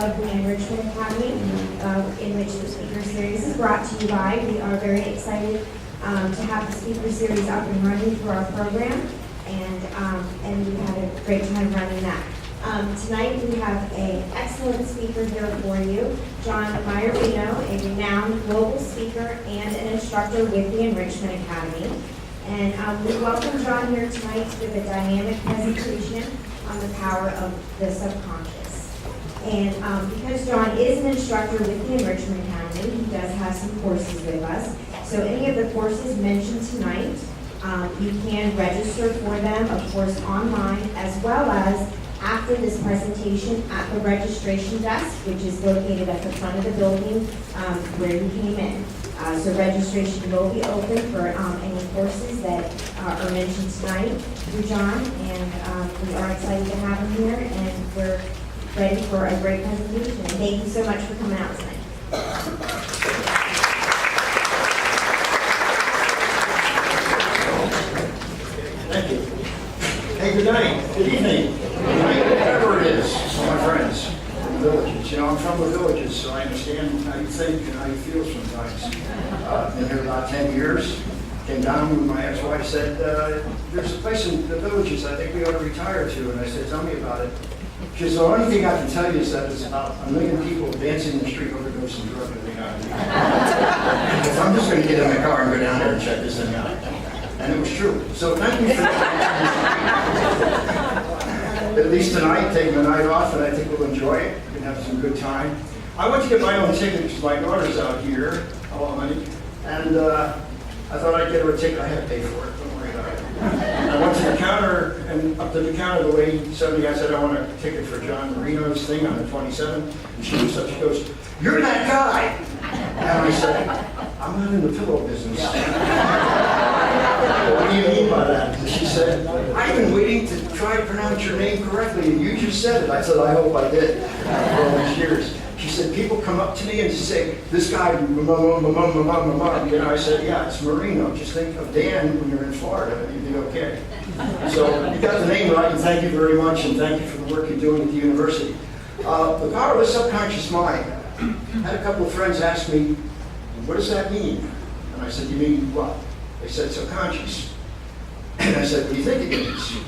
of the Enrichment Academy, in which the speaker series is brought to you by. We are very excited to have the speaker series up and running for our program, and we've had a great time running that. Tonight we have an excellent speaker here for you, John Maiorino, a renowned global speaker and an instructor with the Enrichment Academy. And we welcome John here tonight to give a dynamic presentation on the power of the subconscious. And because John is an instructor with the Enrichment Academy, he does have some courses with us. So any of the courses mentioned tonight, you can register for them, of course, online, as well as after this presentation at the registration desk, which is located at the front of the building where you came in. So registration will be open for any courses that are mentioned tonight through John, and we are excited to have him here, and we're ready for a great presentation. And thank you so much for coming out tonight. Thank you. Hey, good night. Good evening. Good night, whatever it is, my friends from the villages. You know, I'm from the villages, so I understand how you think and how you feel sometimes. Been here about 10 years. Came down with my ex-wife, said, there's a place in the villages I think we ought to retire to. And I said, tell me about it. She said, the only thing I can tell you is that there's about 1 million people dancing in the street overdosing drug every night. So I'm just going to get in my car and go down there and check this thing out. And it was true. So thank you for at least tonight, taking the night off, and I think we'll enjoy it. We can have some good time. I went to get my own ticket because my daughter's out here. Hello, honey. And I thought I'd get her a ticket. I had to pay for it. Don't worry about it. I went to the counter, and up to the counter, the lady, somebody, I said, I want a ticket for John Marino's thing on the 27th. And she was up, she goes, you're that guy. And I said, I'm not in the pillow business. What do you mean by that? And she said, I've been waiting to try to pronounce your name correctly, and you just said it. I said, I hope I did for all these years. She said, people come up to me and just say, this guy, you know, I said, yeah, it's Maiorino. Just think of Dan when you're in Florida, and you'd be okay. So you got the name right, and thank you very much, and thank you for the work you're doing at the university. The power of the subconscious mind. I had a couple of friends ask me, what does that mean? And I said, you mean what? They said, subconscious. And I said, what do you think it means?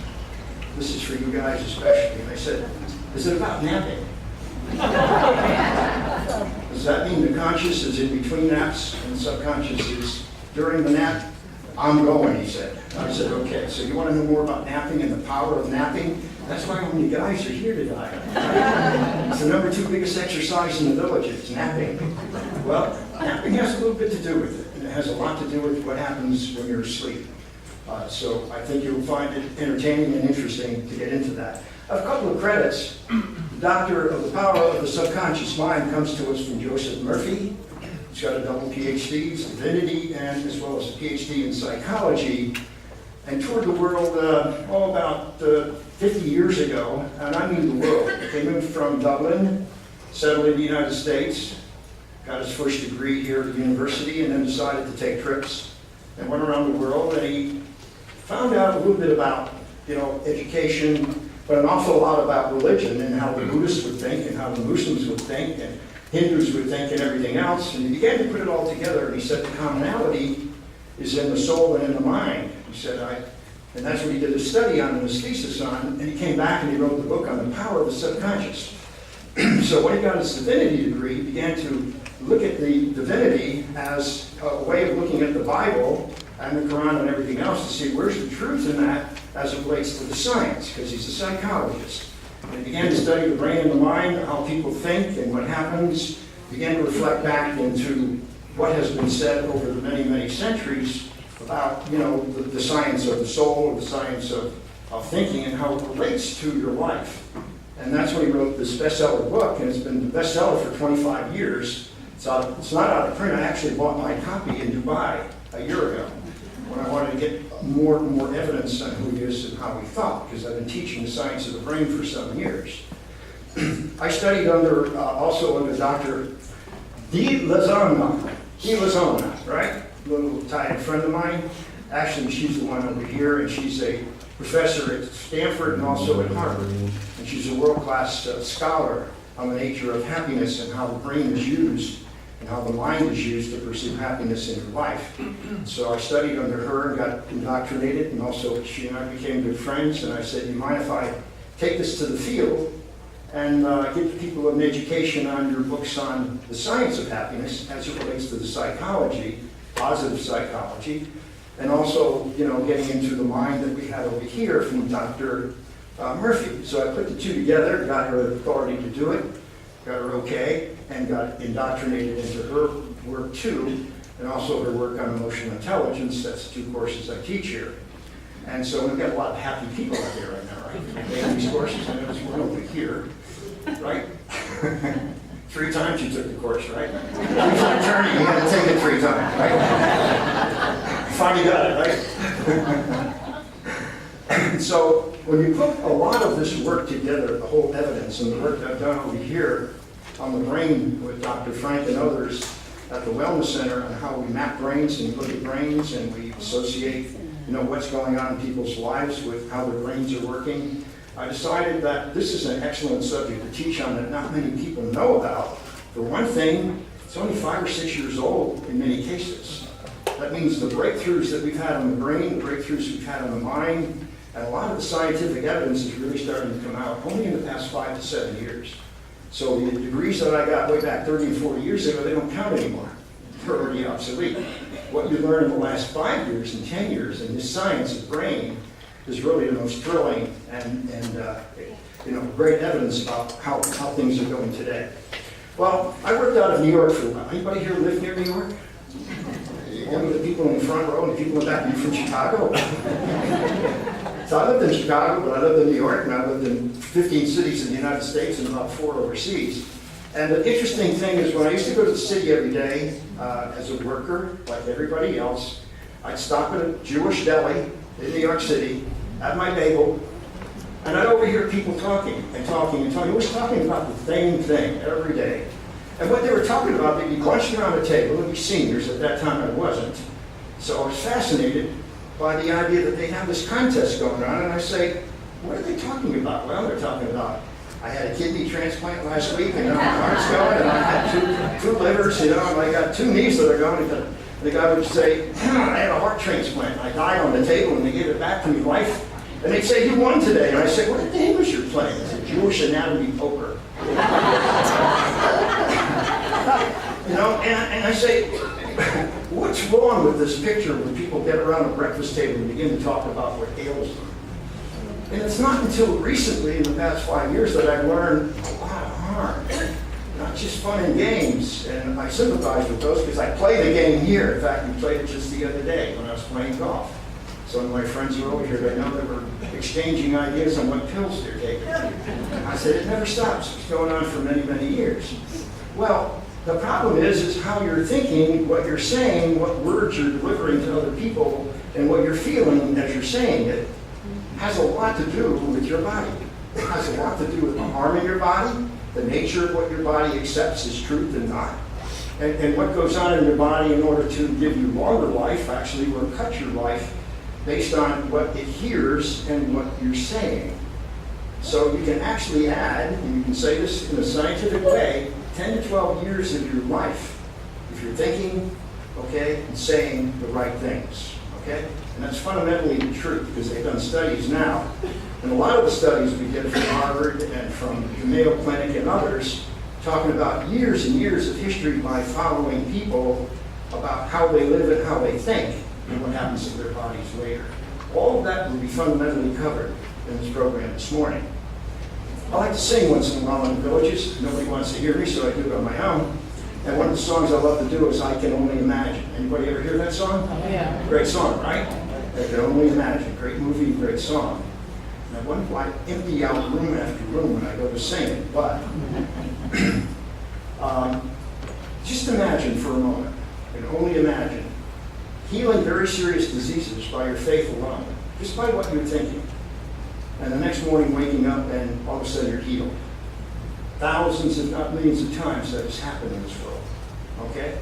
This is for you guys especially. And I said, is it about napping? Does that mean the conscious is in between naps and the subconscious is during the nap? I'm going, he said. And I said, okay, so you want to know more about napping and the power of napping? That's why all you guys are here tonight. It's the number 2 biggest exercise in the village, it's napping. Well, napping has a little bit to do with it, and it has a lot to do with what happens when you're asleep. So I think you'll find it entertaining and interesting to get into that. A couple of credits. The Doctor of the Power of the Subconscious Mind comes to us from Joseph Murphy. He's got a double PhD, divinity, and as well as a PhD in psychology, and toured the world about 50 years ago, and I mean the world. He moved from Dublin, settled in the United States, got his first degree here at the university, and then decided to take trips, and went around the world, and he found out a little bit about, education, but an awful lot about religion and how the Buddhists would think and how the Muslims would think and Hindus would think and everything else. And he began to put it all together, and he said the commonality is in the soul and in the mind. He said, and that's what he did a study on and his thesis on, and he came back and he wrote the book on the power of the subconscious. So when he got his divinity degree, he began to look at the divinity as a way of looking at the Bible and the Quran and everything else to see where's the truth in that as it relates to the science, because he's a psychologist. And he began to study the brain and the mind, how people think and what happens, began to reflect back into what has been said over the many, many centuries about, the science of the soul, or the science of thinking, and how it relates to your life. And that's when he wrote this bestseller book, and it's been the bestseller for 25 years. It's not out of print. I actually bought my copy in Dubai a year ago when I wanted to get more and more evidence on who he is and how he thought, because I've been teaching the science of the brain for 7 years. I studied also under Dr. Di Lozona, right? A little Italian friend of mine. Actually, she's the one over here, and she's a professor at Stanford and also at Harvard. And she's a world-class scholar on the nature of happiness and how the brain is used and how the mind is used to pursue happiness in your life. So I studied under her and got indoctrinated, and also she and I became good friends, and I said, do you mind if I take this to the field and give people an education on your books on the science of happiness as it relates to the psychology, positive psychology, and also, getting into the mind that we had over here from Dr. Murphy. So I put the two together, got her authority to do it, got her okay, and got indoctrinated into her work too, and also her work on emotional intelligence. That's the two courses I teach here. And so we've got a lot of happy people out there right now, right? Taking these courses, I know there's one over here, right? 3 times you took the course, right? He's an attorney, you had to take it 3 times, right? Finally got it, right? So when you put a lot of this work together, the whole evidence and the work I've done over here on the brain with Dr. Frank and others at the Wellness Center on how we map brains and look at brains and we associate, what's going on in people's lives with how their brains are working, I decided that this is an excellent subject to teach on that not many people know about. For one thing, it's only 5 or 6 years old in many cases. That means the breakthroughs that we've had on the brain, the breakthroughs we've had on the mind, and a lot of the scientific evidence is really starting to come out only in the past 5 to 7 years. So the degrees that I got way back 30 and 40 years ago, they don't count anymore. They're already obsolete. What you learn in the last 5 years and 10 years in this science of brain is really the most thrilling and great evidence about how things are going today. Well, I worked out of New York for a while. Anybody here live near New York? Only the people in the front row and the people in the back. Are you from Chicago? So I lived in Chicago, but I lived in New York, and I lived in 15 cities in the United States and about 4 overseas. And the interesting thing is when I used to go to the city every day as a worker, like everybody else, I'd stop at a Jewish deli in New York City, have my bagel, and I'd overhear people talking and talking and talking. Always talking about the same thing every day. And what they were talking about, they'd be bunched around the table, they'd be seniors, at that time I wasn't. So I was fascinated by the idea that they have this contest going on, and I say, what are they talking about? Well, they're talking about, I had a kidney transplant last week, and my heart's going, and I had two livers, and I got 2 knees that are going. And the guy would say, I had a heart transplant. I died on the table, and they gave it back to me life. And they'd say, you won today. And I say, what the English you're playing? It's a Jewish anatomy poker. And I say, what's wrong with this picture when people get around a breakfast table and begin to talk about what ails them? And it's not until recently, in the past 5 years, that I've learned a lot of harm. Not just fun and games. And I sympathize with those because I play the game here. In fact, we played it just the other day when I was playing golf. Some of my friends were over here, they know that we're exchanging ideas on what pills they're taking. I said, it never stops. It's going on for many, many years. Well, the problem is how you're thinking, what you're saying, what words you're delivering to other people, and what you're feeling as you're saying it has a lot to do with your body. It has a lot to do with the harm in your body, the nature of what your body accepts as truth and not, and what goes on in your body in order to give you longer life, actually, or cut your life based on what it hears and what you're saying. So you can actually add, and you can say this in a scientific way, 10 to 12 years of your life if you're thinking, okay, and saying the right things, okay? And that's fundamentally the truth because they've done studies now. And a lot of the studies we did from Harvard and from the Mayo Clinic and others talking about years and years of history by following people about how they live and how they think and what happens to their bodies later. All of that will be fundamentally covered in this program this morning. I like to sing once in a while in the villages. Nobody wants to hear me, so I do it on my own. And one of the songs I love to do is I Can Only Imagine. Anybody ever hear that song? Oh, yeah. Great song, right? I Can Only Imagine. Great movie, great song. And I wonder why I empty out room after room when I go to sing it, but just imagine for a moment, and only imagine, healing very serious diseases by your faith alone, just by what you're thinking. And the next morning waking up and all of a sudden you're healed. Thousands, if not millions of times that has happened in this world, okay?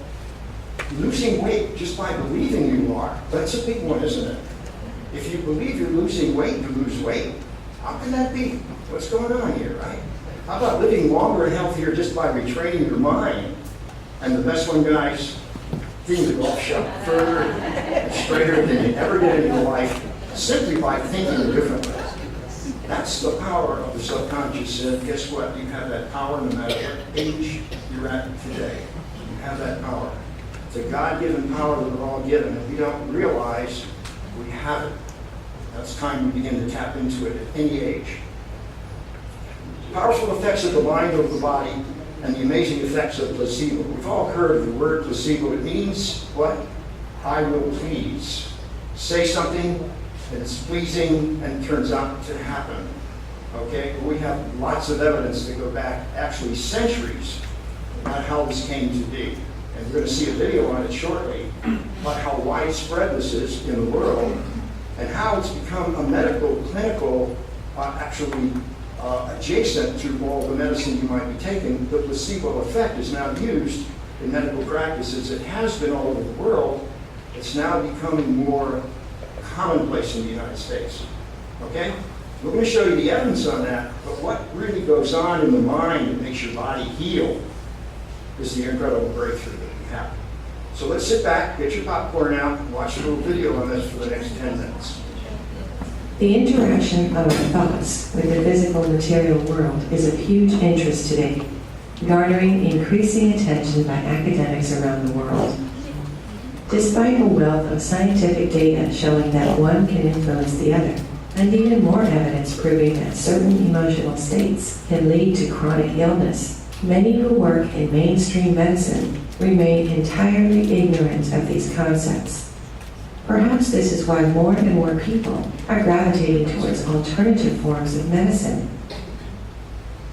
Losing weight just by believing you are, that's a big one, isn't it? If you believe you're losing weight, you lose weight. How can that be? What's going on here, right? How about living longer and healthier just by retraining your mind? And the best one, guys, hitting the golf shot further and straighter than you ever did in your life, simply by thinking differently. That's the power of the subconscious, and guess what? You have that power no matter what age you're at today. You have that power. It's a God-given power that we're all given, and we don't realize we have it. That's time we begin to tap into it at any age. Powerful effects of the mind over the body and the amazing effects of placebo. We've all heard of the word placebo. It means what? I will please. Say something and it's pleasing and turns out to happen. Okay? We have lots of evidence that go back actually centuries about how this came to be. And we're going to see a video on it shortly about how widespread this is in the world and how it's become a medical, clinical, actually adjacent to all the medicine you might be taking. The placebo effect is now used in medical practices. It has been all over the world. It's now becoming more commonplace in the United States. Okay? We're going to show you the evidence on that, but what really goes on in the mind that makes your body heal is the incredible breakthrough that we have. So let's sit back, get your popcorn out, and watch a little video on this for the next 10 minutes. The interaction of our thoughts with the physical material world is of huge interest today, garnering increasing attention by academics around the world. Despite a wealth of scientific data showing that one can influence the other, and even more evidence proving that certain emotional states can lead to chronic illness, many who work in mainstream medicine remain entirely ignorant of these concepts. Perhaps this is why more and more people are gravitating towards alternative forms of medicine.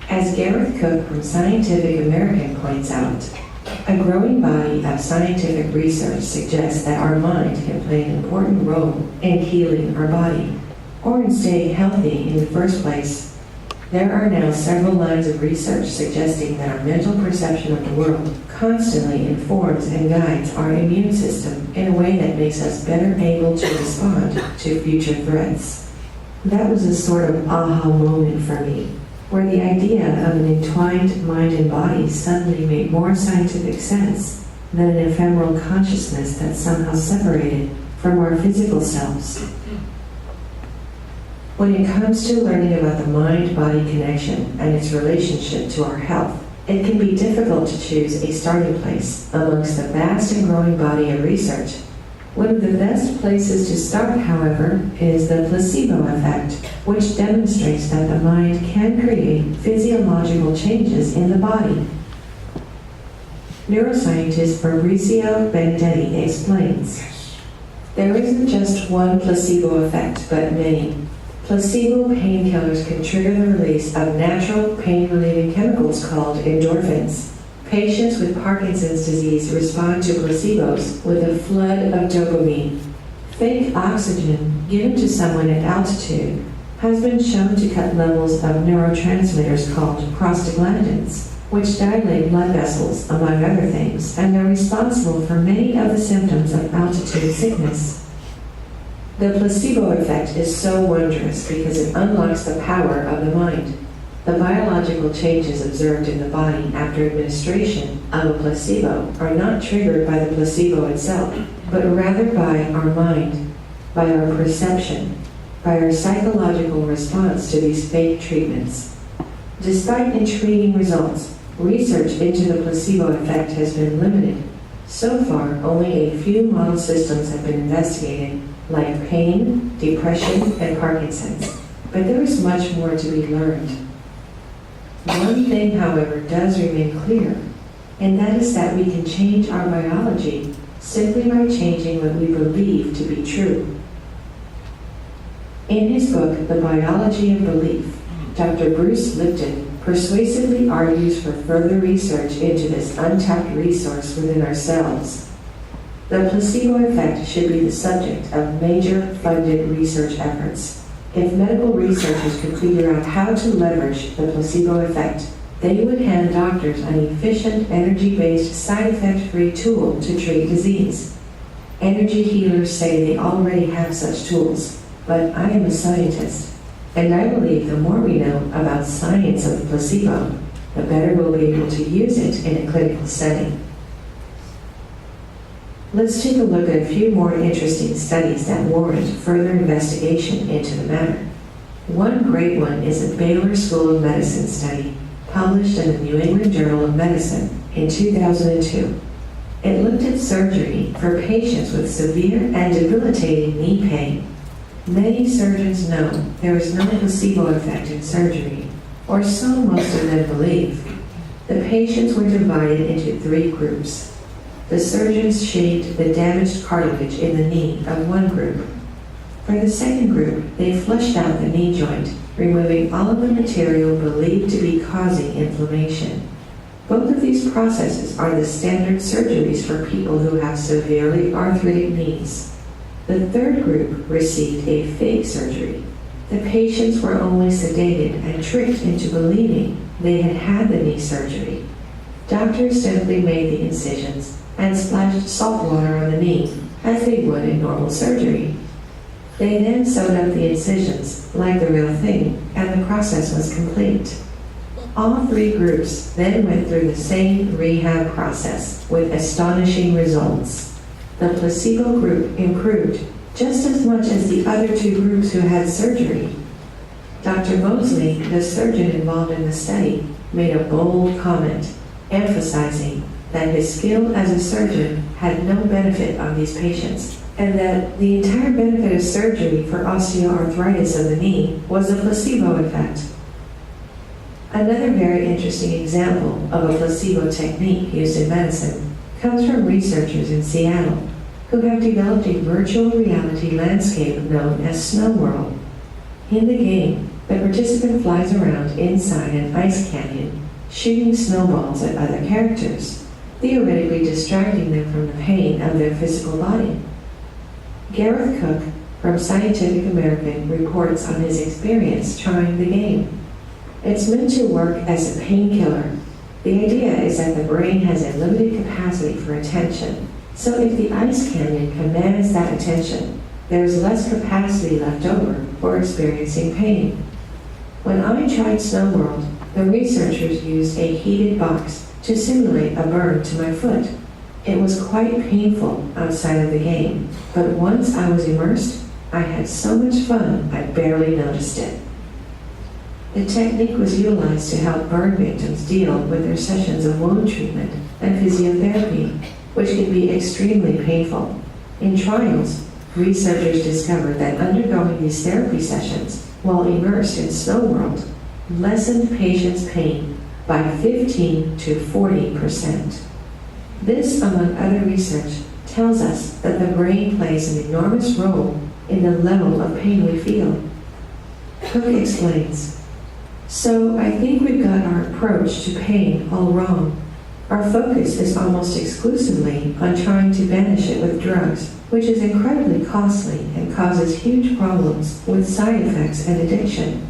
As Gareth Cook from Scientific American points out, a growing body of scientific research suggests that our mind can play an important role in healing our body, or in staying healthy in the first place. There are now several lines of research suggesting that our mental perception of the world constantly informs and guides our immune system in a way that makes us better able to respond to future threats. That was a sort of aha moment for me, where the idea of an entwined mind and body suddenly made more scientific sense than an ephemeral consciousness that's somehow separated from our physical selves. When it comes to learning about the mind-body connection and its relationship to our health, it can be difficult to choose a starting place amongst the vast and growing body of research. One of the best places to start, however, is the placebo effect, which demonstrates that the mind can create physiological changes in the body. Neuroscientist Fabrizio Benedetti explains, there isn't just one placebo effect, but many. Placebo painkillers can trigger the release of natural pain-relieving chemicals called endorphins. Patients with Parkinson's disease respond to placebos with a flood of dopamine. Fake oxygen given to someone at altitude has been shown to cut levels of neurotransmitters called prostaglandins, which dilate blood vessels, among other things, and are responsible for many of the symptoms of altitude sickness. The placebo effect is so wondrous because it unlocks the power of the mind. The biological changes observed in the body after administration of a placebo are not triggered by the placebo itself, but rather by our mind, by our perception, by our psychological response to these fake treatments. Despite intriguing results, research into the placebo effect has been limited. So far, only a few model systems have been investigated, like pain, depression, and Parkinson's. But there is much more to be learned. One thing, however, does remain clear, and that is that we can change our biology simply by changing what we believe to be true. In his book, The Biology of Belief, Dr. Bruce Lipton persuasively argues for further research into this untapped resource within ourselves. The placebo effect should be the subject of major funded research efforts. If medical researchers could figure out how to leverage the placebo effect, they would hand doctors an efficient, energy-based, side-effect-free tool to treat disease. Energy healers say they already have such tools, but I am a scientist. And I believe the more we know about science of the placebo, the better we'll be able to use it in a clinical setting. Let's take a look at a few more interesting studies that warrant further investigation into the matter. One great one is a Baylor School of Medicine study published in the New England Journal of Medicine in 2002. It looked at surgery for patients with severe and debilitating knee pain. Many surgeons know there is no placebo effect in surgery, or so most of them believe. The patients were divided into 3 groups. The surgeons shaved the damaged cartilage in the knee of one group. For the second group, they flushed out the knee joint, removing all of the material believed to be causing inflammation. Both of these processes are the standard surgeries for people who have severely arthritic knees. The third group received a fake surgery. The patients were only sedated and tricked into believing they had had the knee surgery. Doctors simply made the incisions and splashed salt water on the knee as they would in normal surgery. They then sewed up the incisions like the real thing, and the process was complete. All 3 groups then went through the same rehab process with astonishing results. The placebo group improved just as much as the other 2 groups who had surgery. Dr. Mosley, the surgeon involved in the study, made a bold comment, emphasizing that his skill as a surgeon had no benefit on these patients, and that the entire benefit of surgery for osteoarthritis of the knee was a placebo effect. Another very interesting example of a placebo technique used in medicine comes from researchers in Seattle who have developed a virtual reality landscape known as Snow World. In the game, the participant flies around inside an ice canyon, shooting snowballs at other characters, theoretically distracting them from the pain of their physical body. Gareth Cook from Scientific American reports on his experience trying the game. It's meant to work as a painkiller. The idea is that the brain has a limited capacity for attention, so if the ice canyon commands that attention, there is less capacity left over for experiencing pain. When I tried Snow World, the researchers used a heated box to simulate a burn to my foot. It was quite painful outside of the game, but once I was immersed, I had so much fun I barely noticed it. The technique was utilized to help burn victims deal with their sessions of wound treatment and physiotherapy, which can be extremely painful. In trials, researchers discovered that undergoing these therapy sessions while immersed in Snow World lessened patients' pain by 15 to 40%. This, among other research, tells us that the brain plays an enormous role in the level of pain we feel. Cook explains, "So I think we've got our approach to pain all wrong. Our focus is almost exclusively on trying to banish it with drugs, which is incredibly costly and causes huge problems with side effects and addiction.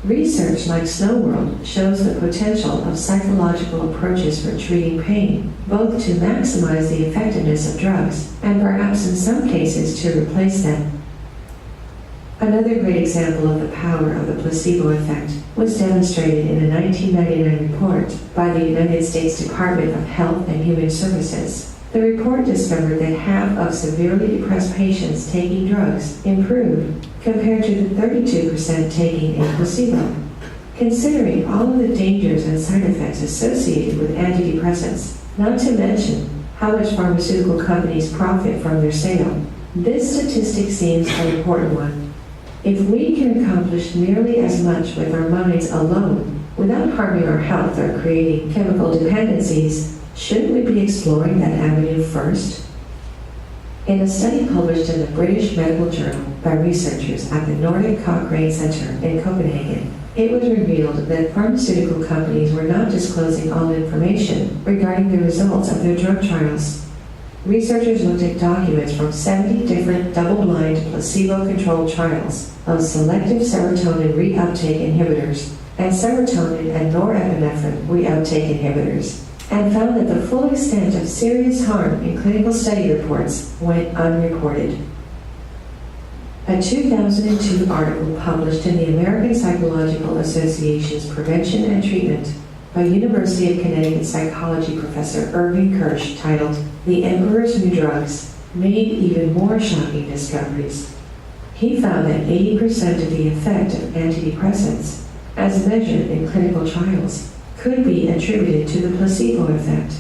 Research like Snow World shows the potential of psychological approaches for treating pain, both to maximize the effectiveness of drugs and perhaps in some cases to replace them." Another great example of the power of the placebo effect was demonstrated in a 1999 report by the United States Department of Health and Human Services. The report discovered that half of severely depressed patients taking drugs improved compared to the 32% taking a placebo. Considering all of the dangers and side effects associated with antidepressants, not to mention how much pharmaceutical companies profit from their sale, this statistic seems an important one. If we can accomplish nearly as much with our minds alone without harming our health or creating chemical dependencies, shouldn't we be exploring that avenue first? In a study published in the British Medical Journal by researchers at the Nordic Cochrane Center in Copenhagen, it was revealed that pharmaceutical companies were not disclosing all information regarding the results of their drug trials. Researchers looked at documents from 70 different double-blind placebo-controlled trials of selective serotonin reuptake inhibitors and serotonin and norepinephrine reuptake inhibitors, and found that the full extent of serious harm in clinical study reports went unreported. A 2002 article published in the American Psychological Association's Prevention and Treatment by University of Connecticut psychology professor Irving Kirsch titled "The Emperor's New Drugs" made even more shocking discoveries. He found that 80% of the effect of antidepressants, as measured in clinical trials, could be attributed to the placebo effect.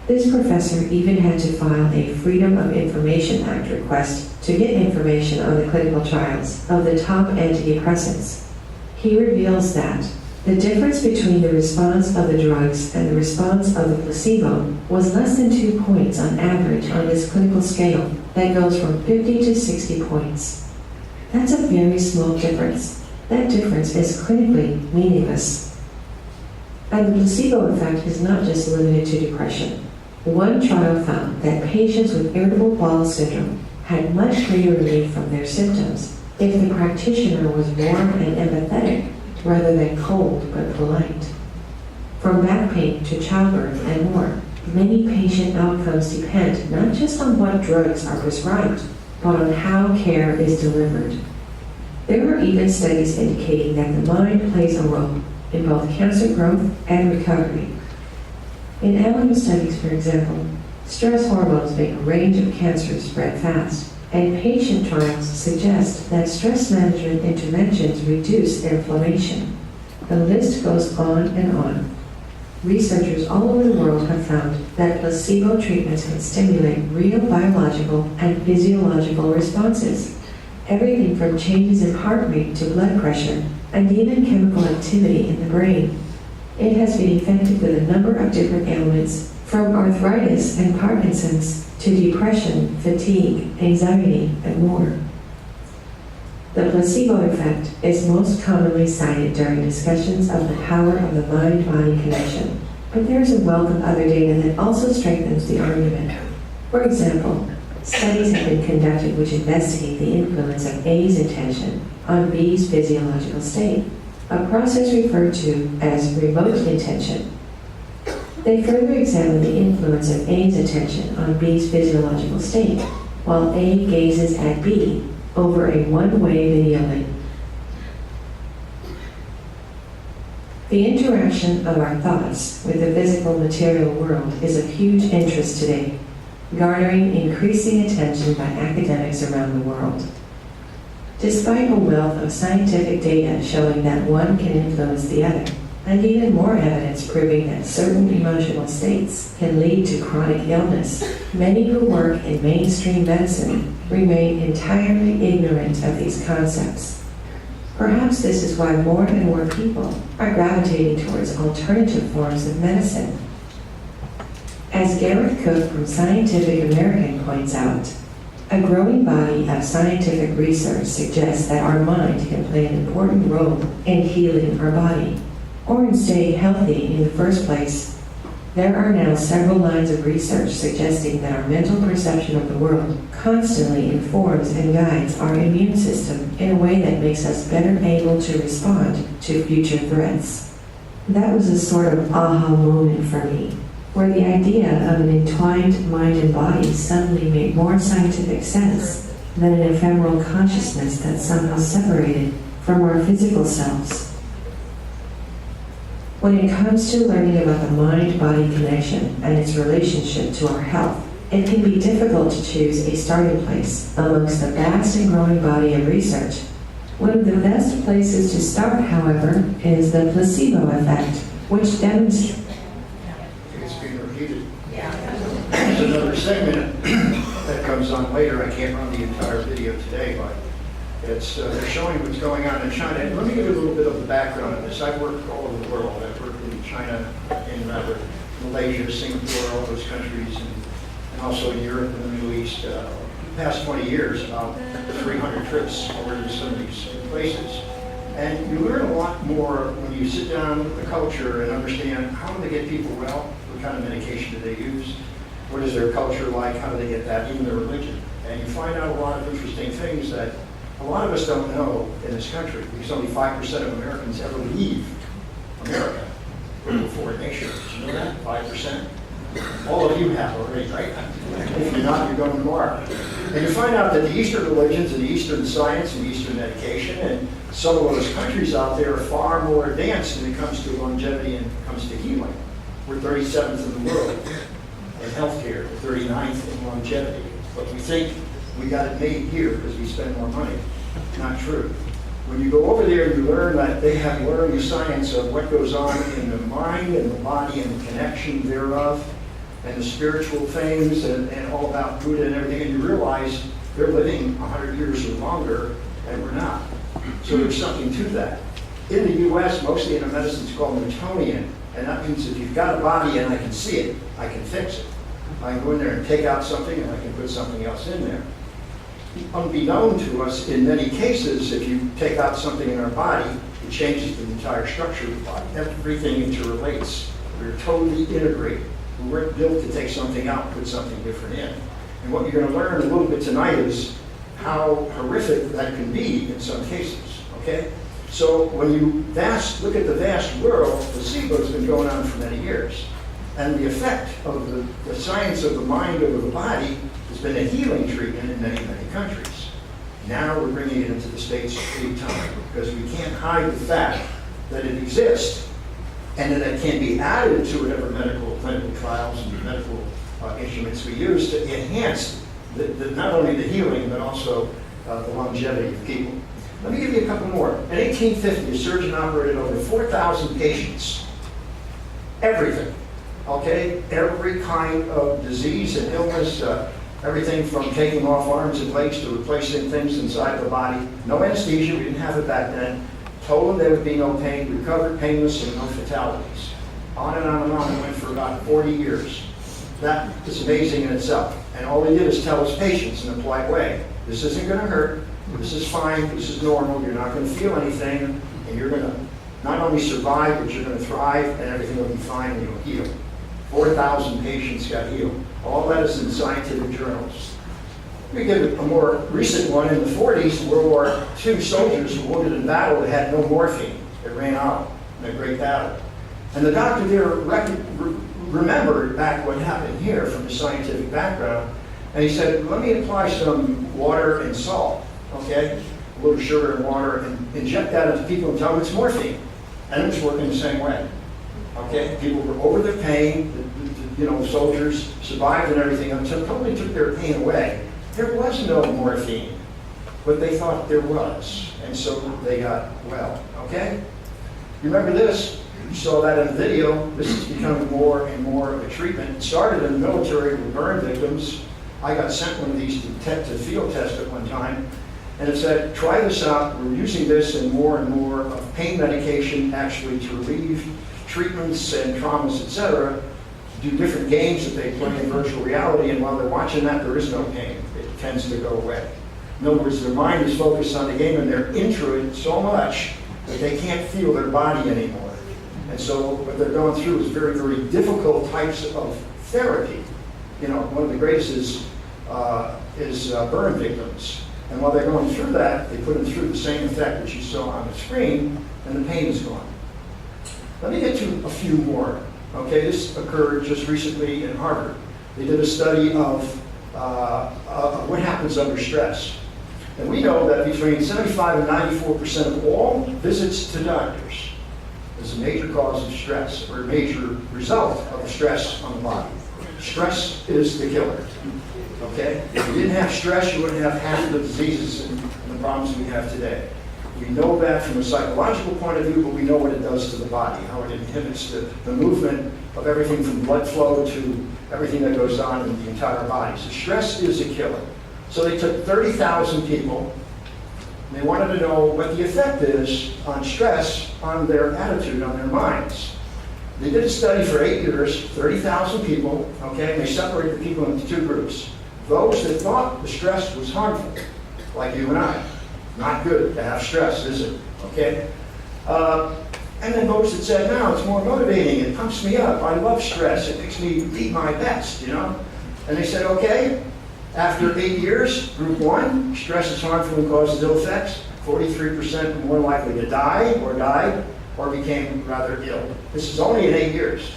This professor even had to file a Freedom of Information Act request to get information on the clinical trials of the top antidepressants. He reveals that the difference between the response of the drugs and the response of the placebo was less than 2 points on average on this clinical scale that goes from 50 to 60 points. That's a very small difference. That difference is clinically meaningless. And the placebo effect is not just limited to depression. One trial found that patients with irritable bowel syndrome had much greater relief from their symptoms if the practitioner was warm and empathetic rather than cold but polite. From back pain to childbirth and more, many patient outcomes depend not just on what drugs are prescribed, but on how care is delivered. There are even studies indicating that the mind plays a role in both cancer growth and recovery. In animal studies, for example, stress hormones make a range of cancers spread fast, and patient trials suggest that stress management interventions reduce inflammation. The list goes on and on. Researchers all over the world have found that placebo treatments can stimulate real biological and physiological responses. Everything from changes in heart rate to blood pressure, and even chemical activity in the brain. It has been effective with a number of different ailments, from arthritis and Parkinson's to depression, fatigue, anxiety, and more. The placebo effect is most commonly cited during discussions of the power of the mind-body connection, but there is a wealth of other data that also strengthens the argument. For example, studies have been conducted which investigate the influence of A's intention on B's physiological state, a process referred to as remote intention. They further examine the influence of A's attention on B's physiological state, while A gazes at B over a one-way video link. The interaction of our thoughts with the physical material world is of huge interest today, garnering increasing attention by academics around the world. Despite a wealth of scientific data showing that one can influence the other, and even more evidence proving that certain emotional states can lead to chronic illness, many who work in mainstream medicine remain entirely ignorant of these concepts. Perhaps this is why more and more people are gravitating towards alternative forms of medicine. As Gareth Cook from Scientific American points out, a growing body of scientific research suggests that our mind can play an important role in healing our body, or in staying healthy in the first place. There are now several lines of research suggesting that our mental perception of the world constantly informs and guides our immune system in a way that makes us better able to respond to future threats. That was a sort of aha moment for me, where the idea of an entwined mind and body suddenly made more scientific sense than an ephemeral consciousness that's somehow separated from our physical selves. When it comes to learning about the mind-body connection and its relationship to our health, it can be difficult to choose a starting place amongst the vast and growing body of research. One of the best places to start, however, is the placebo effect, which demonstrates It's being repeated. There's another segment that comes on later. I can't run the entire video today, but they're showing what's going on in China. And let me give you a little bit of the background of this. I've worked all over the world. I've worked in China, in Malaysia, Singapore, all those countries, and also in Europe and the Middle East. The past 20 years, about 300 trips over to some of these places. And you learn a lot more when you sit down with the culture and understand how do they get people well, what kind of medication do they use, what is their culture like, how do they get that, even their religion. And you find out a lot of interesting things that a lot of us don't know in this country, because only 5% of Americans ever leave America for a foreign nation. Did you know that? 5%? All of you have already, right? If you're not, you're going tomorrow. And you find out that the Eastern religions and the Eastern science and the Eastern medication and some of those countries out there are far more advanced when it comes to longevity and it comes to healing. We're 37th in the world in healthcare, 39th in longevity. But we think we got it made here because we spend more money. Not true. When you go over there, you learn that they have learned the science of what goes on in the mind and the body and the connection thereof, and the spiritual things and all about Buddha and everything, and you realize they're living 100 years or longer, and we're not. So there's something to that. In the U.S., mostly in the medicine, it's called Newtonian, and that means if you've got a body and I can see it, I can fix it. I can go in there and take out something, and I can put something else in there. Unbeknown to us, in many cases, if you take out something in our body, it changes the entire structure of the body. Everything interrelates. We're totally integrated. We weren't built to take something out and put something different in. And what you're going to learn a little bit tonight is how horrific that can be in some cases, okay? So when you look at the vast world, placebo has been going on for many years. And the effect of the science of the mind over the body has been a healing treatment in many, many countries. Now we're bringing it into the States big time because we can't hide the fact that it exists and that it can be added to whatever medical clinical trials and medical instruments we use to enhance not only the healing but also the longevity of people. Let me give you a couple more. In 1850, a surgeon operated over 4,000 patients. Everything. Okay, every kind of disease and illness, everything from taking off arms and legs to replacing things inside the body. No anesthesia, we didn't have it back then. Told them there would be no pain, recovered painless, and no fatalities. On and on and on, it went for about 40 years. That is amazing in itself. And all they did is tell his patients in a polite way, this isn't going to hurt, this is fine, this is normal, you're not going to feel anything, and you're going to not only survive, but you're going to thrive, and everything will be fine, and you'll heal. 4,000 patients got healed. All that is in scientific journals. Let me give a more recent one. In the 40s, World War II soldiers who wounded in battle that had no morphine. It ran out in a great battle. And the doctor there remembered back what happened here from his scientific background. And he said, let me apply some water and salt, okay? A little sugar and water, and inject that into people and tell them it's morphine. And it was working the same way. Okay, people were over their pain, soldiers survived and everything until totally took their pain away. There was no morphine, but they thought there was, and so they got well, okay? You remember this? You saw that in the video. This is becoming more and more of a treatment. It started in the military with burn victims. I got sent one of these to field test at one time, and it said, try this out. We're using this in more and more of pain medication actually to relieve treatments and traumas, etc., do different games that they play in virtual reality, and while they're watching that, there is no pain. It tends to go away. In other words, their mind is focused on the game, and they're into it so much that they can't feel their body anymore. And so what they're going through is very, very difficult types of therapy. One of the greatest is burn victims. And while they're going through that, they put them through the same effect that you saw on the screen, and the pain is gone. Let me get to a few more. Okay, this occurred just recently in Harvard. They did a study of what happens under stress. And we know that between 75 and 94% of all visits to doctors is a major cause of stress, or a major result of stress on the body. Stress is the killer. Okay? If you didn't have stress, you wouldn't have half the diseases and the problems we have today. We know that from a psychological point of view, but we know what it does to the body, how it inhibits the movement of everything from blood flow to everything that goes on in the entire body. So stress is a killer. So they took 30,000 people, and they wanted to know what the effect is on stress, on their attitude, on their minds. They did a study for 8 years, 30,000 people, okay, and they separated the people into two groups. Those that thought the stress was harmful, like you and I. Not good to have stress, is it? Okay? And then those that said, no, it's more motivating, it pumps me up, I love stress, it makes me be my best, And they said, okay, after 8 years, group one, stress is harmful and causes ill effects, 43% more likely to die or died or became rather ill. This is only in 8 years.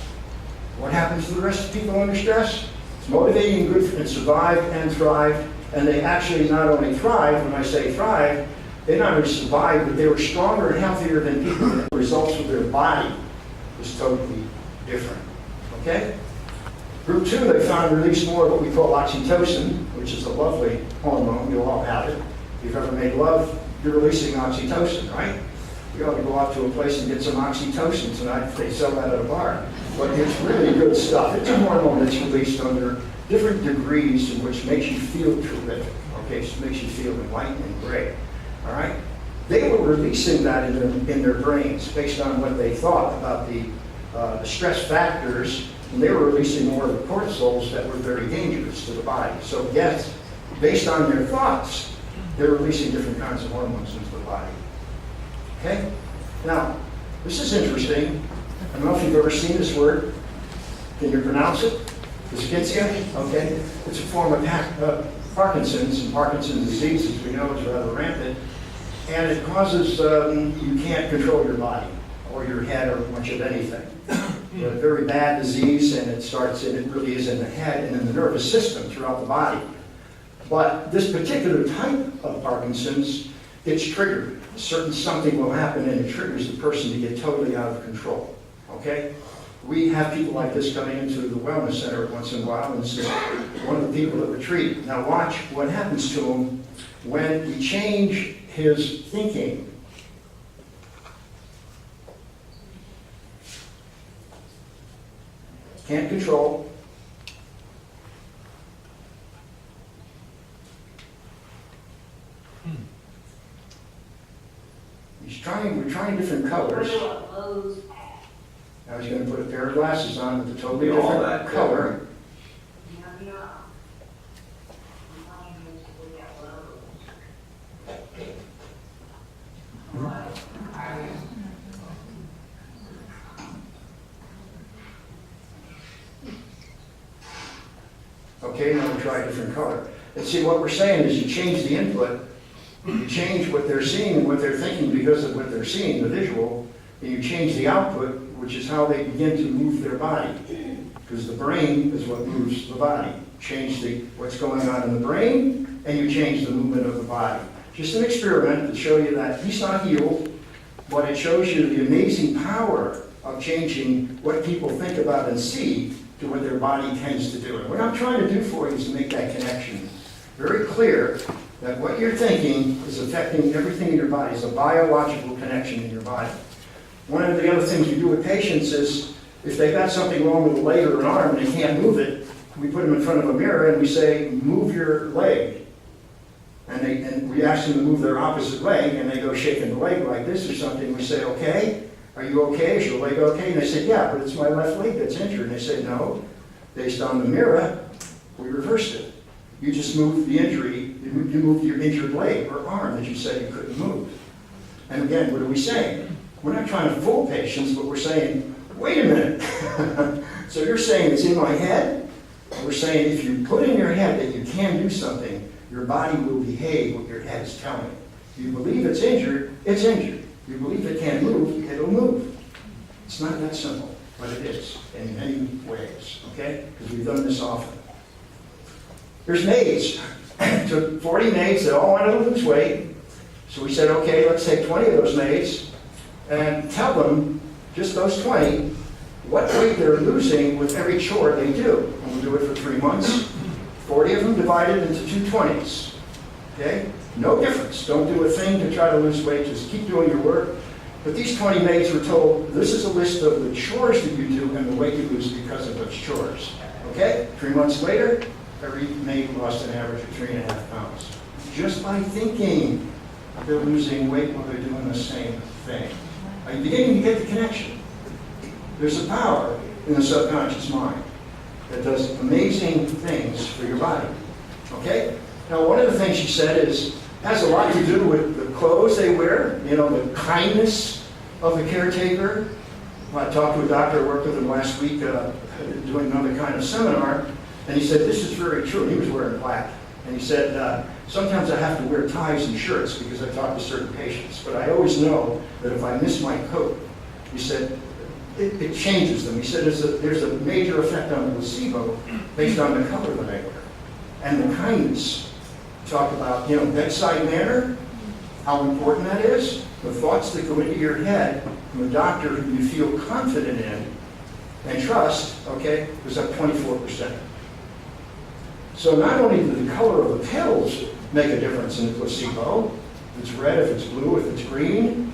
What happened happens to the rest of the people under stress? It's motivating, good, and survived and thrived. And they actually not only thrived, when I say thrive, they not only survived, but they were stronger and healthier than people. The results of their body was totally different. Okay? Group 2, they found released more of what we call oxytocin, which is a lovely hormone. You'll all have it. If you've ever made love, you're releasing oxytocin, right? You ought to go out to a place and get some oxytocin tonight if they sell that at a bar. But it's really good stuff. It's a hormone that's released under different degrees in which makes you feel terrific. Okay, so it makes you feel enlightened and great. All right? They were releasing that in their brains based on what they thought about the stress factors, and they were releasing more of the cortisols that were very dangerous to the body. So yes, based on their thoughts, they're releasing different kinds of hormones into the body. Okay? Now, this is interesting. I don't know if you've ever seen this word. Can you pronounce it? Dyschizia? Okay. It's a form of Parkinson's, and Parkinson's disease, as we know, is rather rampant. And it causes, you can't control your body or your head or much of anything. It's a very bad disease, and it really is in the head and in the nervous system throughout the body. But this particular type of Parkinson's, it's triggered. A certain something will happen, and it triggers the person to get totally out of control. Okay? We have people like this coming into the wellness center once in a while, and this is one of the people that we're treating. Now watch what happens to him when we change his thinking. Can't control. We're trying different colors. Now he's going to put a pair of glasses on with a totally different color. Okay, now we'll try a different color. And see, what we're saying is you change the input, you change what they're seeing and what they're thinking because of what they're seeing, the visual, and you change the output, which is how they begin to move their body. Because the brain is what moves the body. Change what's going on in the brain, and you change the movement of the body. Just an experiment to show you that he's not healed, but it shows you the amazing power of changing what people think about and see to what their body tends to do. And what I'm trying to do for you is to make that connection very clear that what you're thinking is affecting everything in your body. It's a biological connection in your body. One of the other things we do with patients is if they've got something wrong with a leg or an arm and they can't move it, we put them in front of a mirror and we say, move your leg. And we ask them to move their opposite leg, and they go shaking the leg like this or something. We say, okay, are you okay? Is your leg okay? And they say, yeah, but it's my left leg that's injured. And they say, no, based on the mirror, we reversed it. You just moved the injury, you moved your injured leg or arm that you said you couldn't move. And again, what are we saying? We're not trying to fool patients, but we're saying, wait a minute. So you're saying it's in my head? We're saying if you put in your head that you can do something, your body will behave what your head is telling you. You believe it's injured, it's injured. You believe it can't move, it'll move. It's not that simple, but it is in many ways, okay? Because we've done this often. There's maids. Took 40 maids that all wanted to lose weight. So we said, okay, let's take 20 of those maids and tell them, just those 20, what weight they're losing with every chore they do. And we'll do it for 3 months. 40 of them divided into 2 20s. Okay? No difference. Don't do a thing to try to lose weight. Just keep doing your work. But these 20 maids were told, this is a list of the chores that you do and the weight you lose because of those chores. Okay? 3 months later, every maid lost an average of 3.5 pounds. Just by thinking they're losing weight while they're doing the same thing. Are you beginning to get the connection? There's a power in the subconscious mind that does amazing things for your body. Okay? Now, one of the things she said has a lot to do with the clothes they wear, you know, the kindness of the caretaker. I talked to a doctor, I worked with him last week doing another kind of seminar, and he said, this is very true. He was wearing black. And he said, sometimes I have to wear ties and shirts because I talk to certain patients, but I always know that if I miss my coat, he said, it changes them. He said there's a major effect on the placebo based on the color that I wear. And the kindness. Talk about, bedside manner, how important that is. The thoughts that go into your head from a doctor who you feel confident in and trust, okay, was up 24%. So not only do the color of the pills make a difference in the placebo, if it's red, if it's blue, if it's green,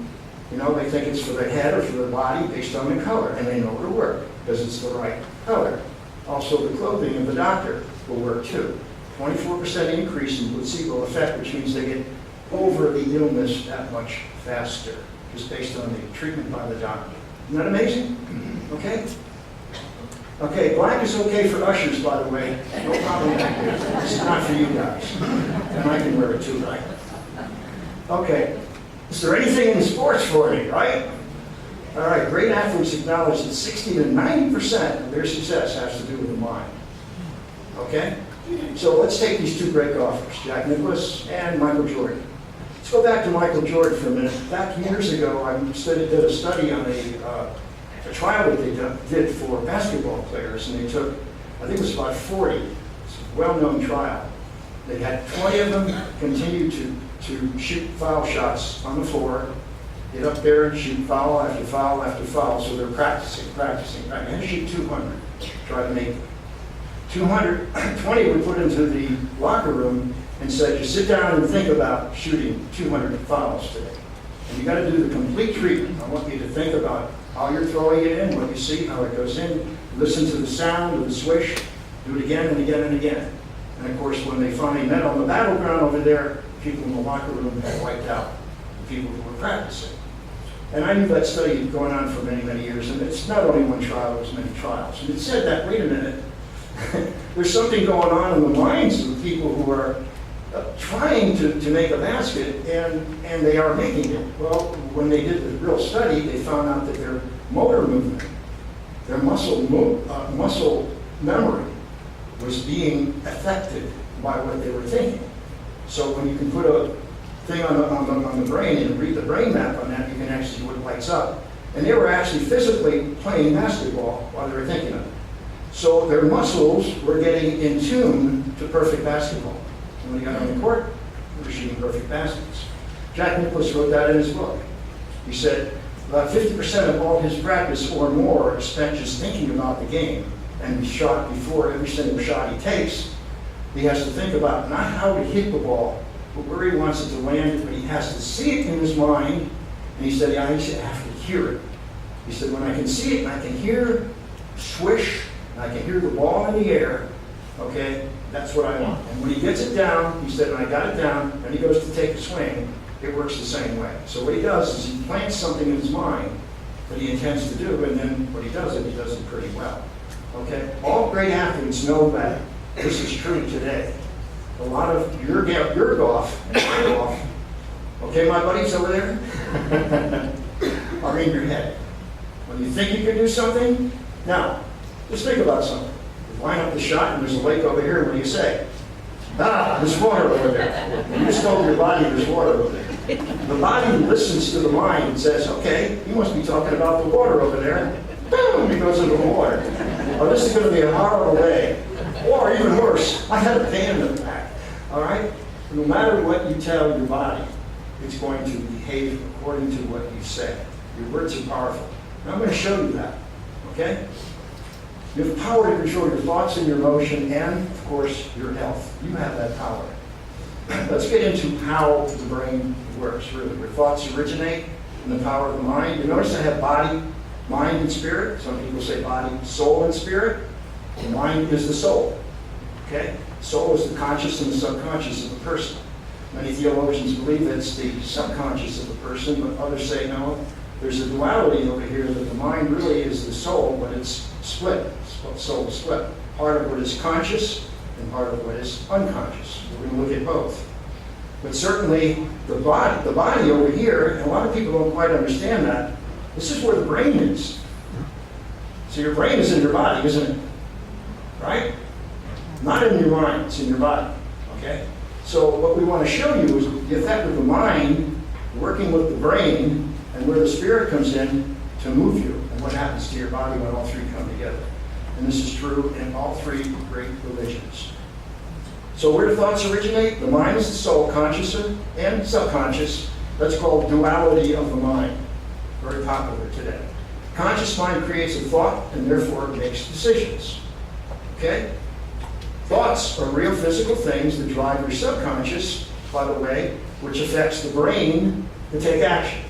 they think it's for their head or for their body based on the color, and they know it'll work because it's the right color. Also, the clothing of the doctor will work too. 24% increase in placebo effect, which means they get over the illness that much faster, just based on the treatment by the doctor. Isn't that amazing? Okay? Okay, black is okay for ushers, by the way. No problem back there. This is not for you guys. And I can wear it too, right? Okay. Is there anything in sports for you, right? All right, great athletes acknowledge that 60 to 90% of their success has to do with the mind. Okay? So let's take these two great golfers, Jack Nicklaus and Michael Jordan. Let's go back to Michael Jordan for a minute. Back years ago, I did a study on a trial that they did for basketball players, and they took, I think it was about 40. It's a well-known trial. They had 20 of them continue to shoot foul shots on the floor, get up there and shoot foul after foul after foul, so they're practicing, and shoot 200, try to make it. 220 we put into the locker room and said, you sit down and think about shooting 200 fouls today. And you got to do the complete treatment. I want you to think about how you're throwing it in, what you see, how it goes in, listen to the sound of the swish, do it again and again and again. And of course, when they finally met on the battleground over there, people in the locker room had wiped out the people who were practicing. And I knew that study had gone on for many, many years, and it's not only one trial, it was many trials. And it said that, wait a minute, there's something going on in the minds of the people who are trying to make a basket, and they are making it. Well, when they did the real study, they found out that their motor movement, their muscle memory was being affected by what they were thinking. So when you can put a thing on the brain and read the brain map on that, you can actually see what lights up. And they were actually physically playing basketball while they were thinking of it. So their muscles were getting in tune to perfect basketball. And when he got on the court, they were shooting perfect baskets. Jack Nicklaus wrote that in his book. He said about 50% of all his practice or more is spent just thinking about the game and the shot before every single shot he takes. He has to think about not how to hit the ball, but where he wants it to land, but he has to see it in his mind. And he said, I used to have to hear it. He said, when I can see it and I can hear swish, and I can hear the ball in the air, okay, that's what I want. And when he gets it down, he said, when I got it down, and he goes to take a swing, it works the same way. So what he does is he plants something in his mind that he intends to do, and then when he does it pretty well. Okay? All great athletes know that this is true today. A lot of your golf and my golf, okay, my buddies over there, are in your head. When you think you can do something, now, just think about something. You line up the shot and there's a lake over here, what do you say? Ah, there's water over there. You just told your body there's water over there. The body listens to the mind and says, okay, you must be talking about the water over there. Boom, it goes into the water. Oh, this is going to be a horrible day. Or even worse, I had a pain in the back. All right? No matter what you tell your body, it's going to behave according to what you say. Your words are powerful. And I'm going to show you that. Okay? You have power to control your thoughts and your emotion and, of course, your health. You have that power. Let's get into how the brain works, really. Where thoughts originate in the power of the mind. You notice I have body, mind, and spirit. Some people say body, soul, and spirit. The mind is the soul. Okay? Soul is the conscious and the subconscious of the person. Many theologians believe it's the subconscious of the person, but others say no. There's a duality over here that the mind really is the soul, but it's split. Soul is split. Part of what is conscious and part of what is unconscious. We're going to look at both. But certainly the body over here, and a lot of people don't quite understand that, this is where the brain is. So your brain is in your body, isn't it? Right? Not in your mind, it's in your body. Okay? So what we want to show you is the effect of the mind working with the brain and where the spirit comes in to move you. And what happens to your body when all three come together. And this is true in all three great religions. So where do thoughts originate? The mind is the soul, conscious and subconscious. That's called duality of the mind. Very popular today. Conscious mind creates a thought and therefore makes decisions. Okay? Thoughts are real physical things that drive your subconscious, by the way, which affects the brain to take action.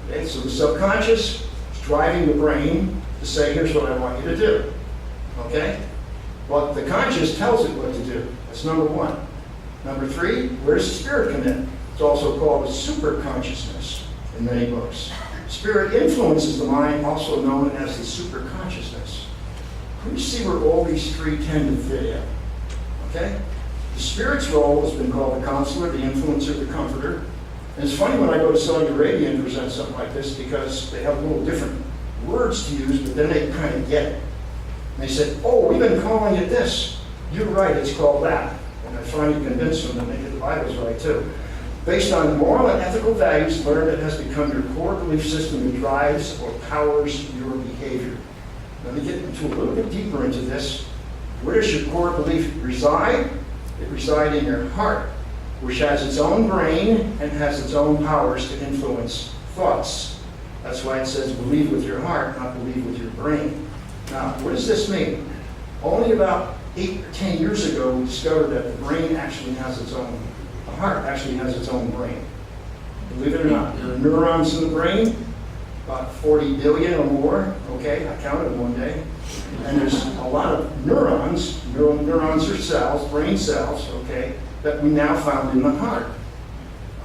Okay? So the subconscious is driving the brain to say, here's what I want you to do. Okay? But the conscious tells it what to do. That's number one. Number three, where does the spirit come in? It's also called a super consciousness in many books. Spirit influences the mind, also known as the super consciousness. Let me see where all these three tend to fit in. Okay? The spirit's role has been called the counselor, the influencer, the comforter. And it's funny when I go to Saudi Arabia and present something like this because they have a little different words to use, but then they kind of get it. And they said, oh, we've been calling it this. You're right, it's called that. And I finally convinced them that maybe the Bible's right too. Based on moral and ethical values learned, it has become your core belief system that drives or powers your behavior. Let me get into a little bit deeper into this. Where does your core belief reside? It resides in your heart, which has its own brain and has its own powers to influence thoughts. That's why it says believe with your heart, not believe with your brain. Now, what does this mean? Only about 8 or 10 years ago, we discovered that the brain actually has its own, the heart actually has its own brain. Believe it or not, there are neurons in the brain, about 40 billion or more, okay? I counted them one day. And there's a lot of neurons, neurons are cells, brain cells, okay, that we now found in the heart.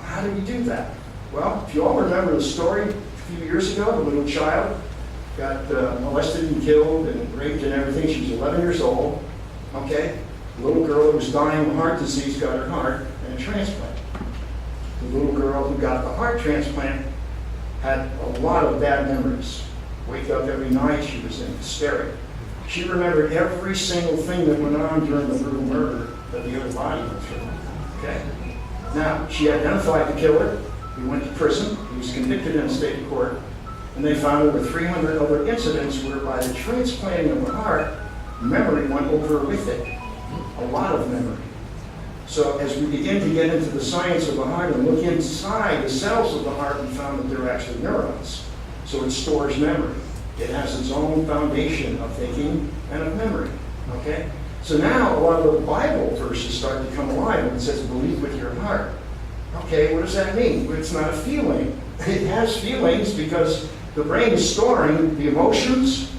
How do we do that? Well, if you all remember the story a few years ago, the little child got molested and killed and raped and everything. She was 11 years old. Okay? The little girl who was dying of heart disease got her heart and a transplant. The little girl who got the heart transplant had a lot of bad memories. Wake up every night, she was in hysteria. She remembered every single thing that went on during the brutal murder that the other body went through. Okay? Now, she identified the killer. He went to prison. He was convicted in a state court. And they found over 300 other incidents whereby the transplanting of the heart, memory went over with it. A lot of memory. So as we begin to get into the science of the heart and look inside the cells of the heart, we found that they're actually neurons. So it stores memory. It has its own foundation of thinking and of memory. Okay? So now a lot of the Bible verses start to come alive when it says believe with your heart. Okay, what does that mean? Well, it's not a feeling. It has feelings because the brain is storing the emotions,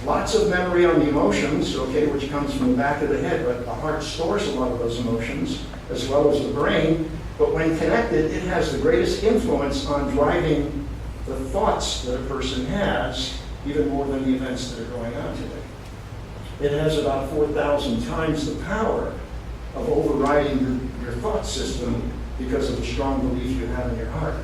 lots of memory on the emotions, okay, which comes from the back of the head, but the heart stores a lot of those emotions, as well as the brain. But when connected, it has the greatest influence on driving the thoughts that a person has, even more than the events that are going on today. It has about 4,000 times the power of overriding your thought system because of the strong belief you have in your heart.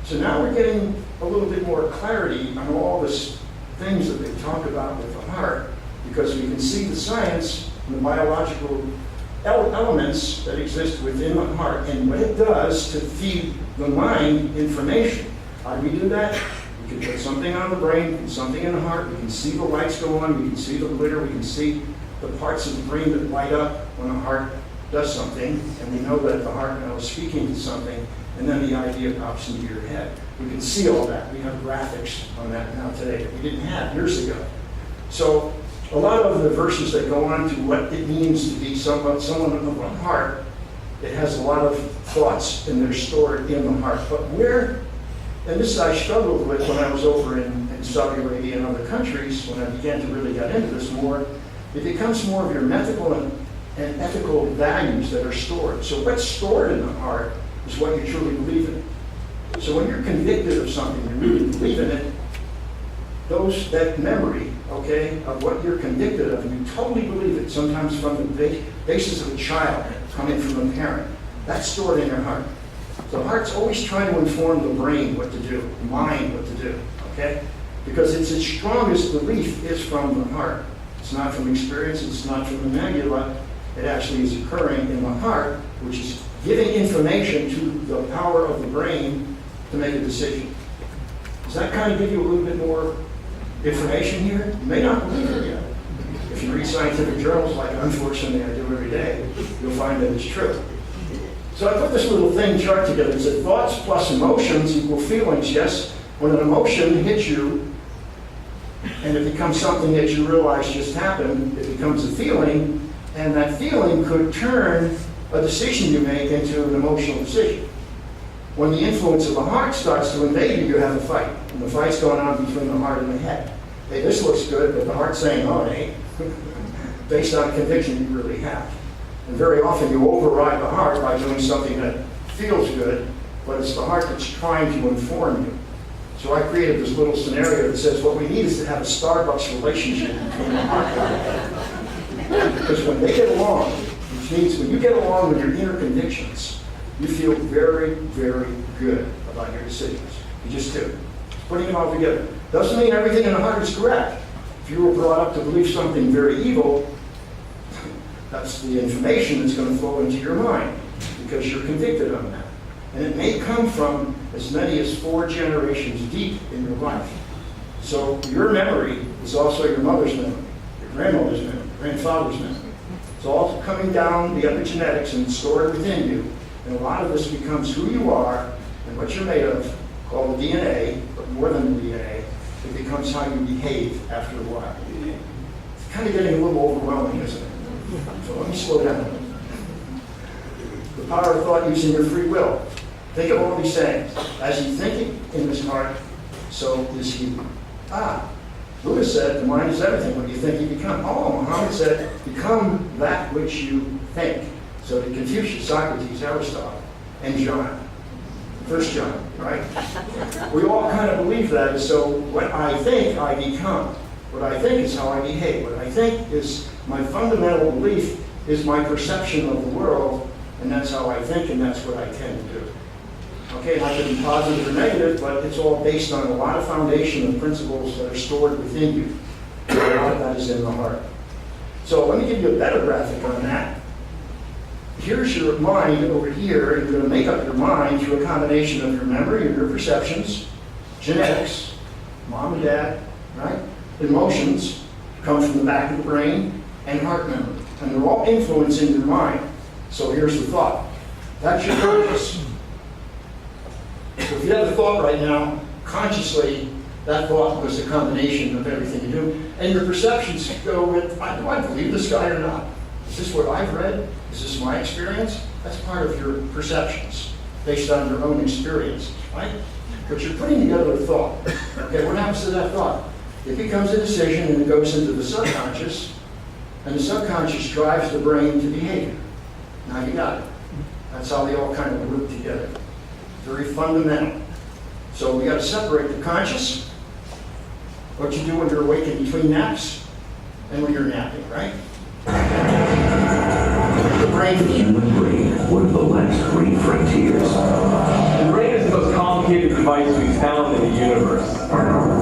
So now we're getting a little bit more clarity on all these things that they talk about with the heart, because we can see the science and the biological elements that exist within the heart and what it does to feed the mind information. How do we do that? We can put something on the brain and something in the heart. We can see the lights go on. We can see the glitter. We can see the parts of the brain that light up when the heart does something. And we know that the heart now is speaking to something. And then the idea pops into your head. We can see all that. We have graphics on that now today that we didn't have years ago. So a lot of the verses that go on to what it means to be someone of the heart, it has a lot of thoughts and they're stored in the heart. But where, and this I struggled with when I was over in Saudi Arabia and other countries, when I began to really get into this more, it becomes more of your ethical and ethical values that are stored. So what's stored in the heart is what you truly believe in. So when you're convicted of something, you really believe in it, that memory, okay, of what you're convicted of, you totally believe it, sometimes from the basis of a child coming from a parent. That's stored in your heart. The heart's always trying to inform the brain what to do, the mind what to do, okay? Because its strongest belief is from the heart. It's not from experience, it's not from the medulla. It actually is occurring in the heart, which is giving information to the power of the brain to make a decision. Does that kind of give you a little bit more information here, you may not believe it yet. If you read scientific journals, like unfortunately I do every day, you'll find that it's true. So I put this little chart together. It said thoughts plus emotions equal feelings. Yes, when an emotion hits you and it becomes something that you realize just happened, it becomes a feeling, and that feeling could turn a decision you make into an emotional decision. When the influence of the heart starts to invade you, you have a fight. And the fight's going on between the heart and the head. Hey, this looks good, but the heart's saying, oh, it ain't. Based on a conviction you really have. And very often you override the heart by doing something that feels good, but it's the heart that's trying to inform you. So I created this little scenario that says what we need is to have a Starbucks relationship between the heart and the head. Because when they get along, which means when you get along with your inner convictions, you feel very, very good about your decisions. You just do. Putting them all together. Doesn't mean everything in the heart is correct. If you were brought up to believe something very evil, that's the information that's going to flow into your mind because you're convicted on that. And it may come from as many as 4 generations deep in your life. So your memory is also your mother's memory, your grandmother's memory, grandfather's memory. It's all coming down the epigenetics and stored within you. And a lot of this becomes who you are and what you're made of, called the DNA, but more than the DNA. It becomes how you behave after a while. It's kind of getting a little overwhelming, isn't it? So let me slow down. The power of thought using your free will. Think of all these sayings. As you think in his heart, so is he. Buddha said the mind is everything. What you think you become. Muhammad said become that which you think. So did Confucius, Socrates, Aristotle, and John. 1 John, right? We all kind of believe that. So what I think, I become. What I think is how I behave. What I think is my fundamental belief is my perception of the world, and that's how I think, and that's what I tend to do. Okay, not to be positive or negative, but it's all based on a lot of foundation and principles that are stored within you. A lot of that is in the heart. So let me give you a better graphic on that. Here's your mind over here, and you're going to make up your mind through a combination of your memory and your perceptions, genetics, mom and dad, right? Emotions come from the back of the brain, and heart memory. And they're all influencing your mind. So here's the thought. That's your conscious. So if you have a thought right now, consciously, that thought was a combination of everything you do. And your perceptions go with, do I believe this guy or not? Is this what I've read? Is this my experience? That's part of your perceptions, based on your own experiences, right? But you're putting together a thought. Okay, what happens to that thought? It becomes a decision and it goes into the subconscious, and the subconscious drives the brain to behavior. Now you got it. That's how they all kind of work together. Very fundamental. So we got to separate the conscious, what you do when you're awake in between naps, and when you're napping, right? The brain. The human brain, one of the last great frontiers. The brain is the most complicated device we've found in the universe.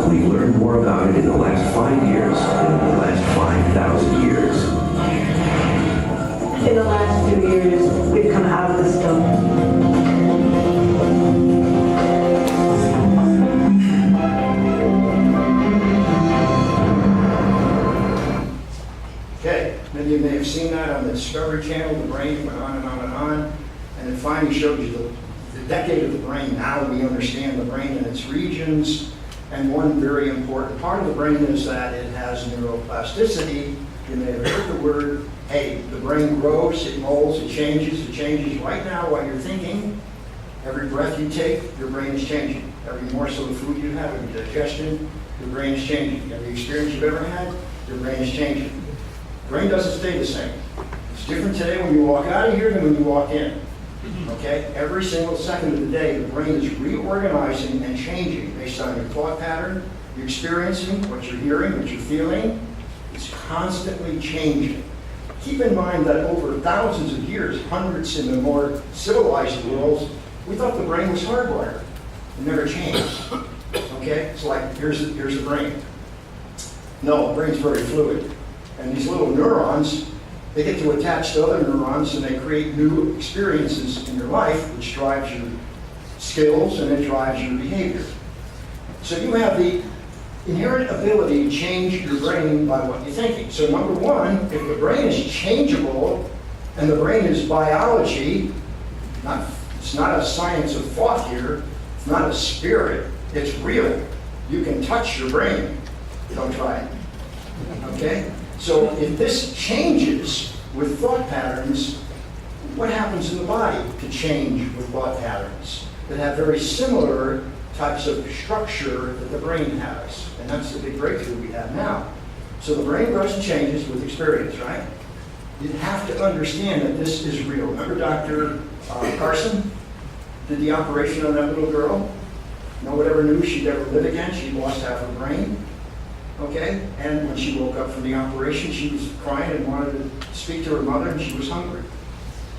We learned more about it in the last 5 years than in the last 5,000 years. In the last few years, we've come out of the stone. Okay, many of you may have seen that on the Discovery Channel. The brain went on and on and on, and it finally showed you the decade of the brain. Now we understand the brain and its regions, and one very important part of the brain is that it has neuroplasticity. You may have heard the word. Hey, the brain grows, it molds, it changes right now while you're thinking. Every breath you take, your brain is changing. Every morsel of food you have, every digestion, your brain is changing. Every experience you've ever had, your brain is changing. The brain doesn't stay the same. It's different today when you walk out of here than when you walk in. Okay? Every single second of the day, the brain is reorganizing and changing based on your thought pattern, you're experiencing, what you're hearing, what you're feeling. It's constantly changing. Keep in mind that over thousands of years, hundreds in the more civilized worlds, we thought the brain was hardwired. It never changed. Okay? It's like, here's the brain. No, the brain's very fluid. And these little neurons, they get to attach to other neurons and they create new experiences in your life, which drives your skills and it drives your behavior. So you have the inherent ability to change your brain by what you're thinking. So number one, if the brain is changeable, and the brain is biology, it's not a science of thought here, it's not a spirit, it's real. You can touch your brain. Don't try it. Okay? So if this changes with thought patterns, what happens in the body to change with thought patterns that have very similar types of structure that the brain has? And that's the big breakthrough we have now. So the brain grows and changes with experience, right? You have to understand that this is real. Remember Dr. Carson did the operation on that little girl? No one ever knew she'd ever live again. She lost half her brain. Okay? And when she woke up from the operation, she was crying and wanted to speak to her mother, and she was hungry.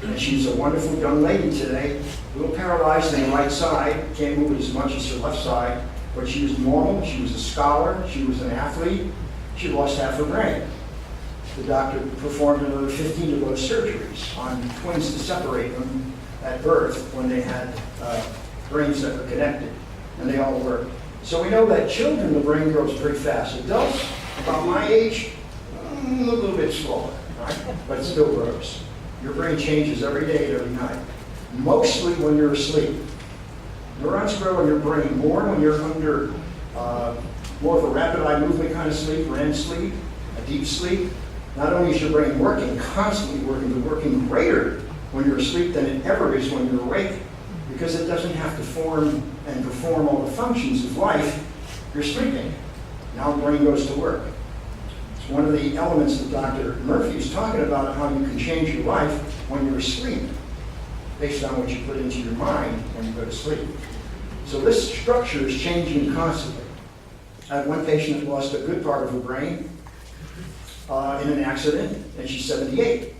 And she's a wonderful young lady today, a little paralyzed on the right side, can't move it as much as her left side, but she was normal, she was a scholar, she was an athlete, she lost half her brain. The doctor performed another 15 of those surgeries on twins to separate them at birth when they had brains that were connected, and they all worked. So we know that children, the brain grows pretty fast. Adults, about my age, a little bit slower, right? But it still grows. Your brain changes every day and every night, mostly when you're asleep. Neurons grow in your brain more when you're under more of a rapid eye movement kind of sleep, REM sleep, a deep sleep. Not only is your brain working, constantly working, but working greater when you're asleep than it ever is when you're awake, because it doesn't have to form and perform all the functions of life. You're sleeping. Now the brain goes to work. It's one of the elements that Dr. Murphy is talking about, how you can change your life when you're asleep, based on what you put into your mind when you go to sleep. So this structure is changing constantly. I had one patient that lost a good part of her brain in an accident, and she's 78.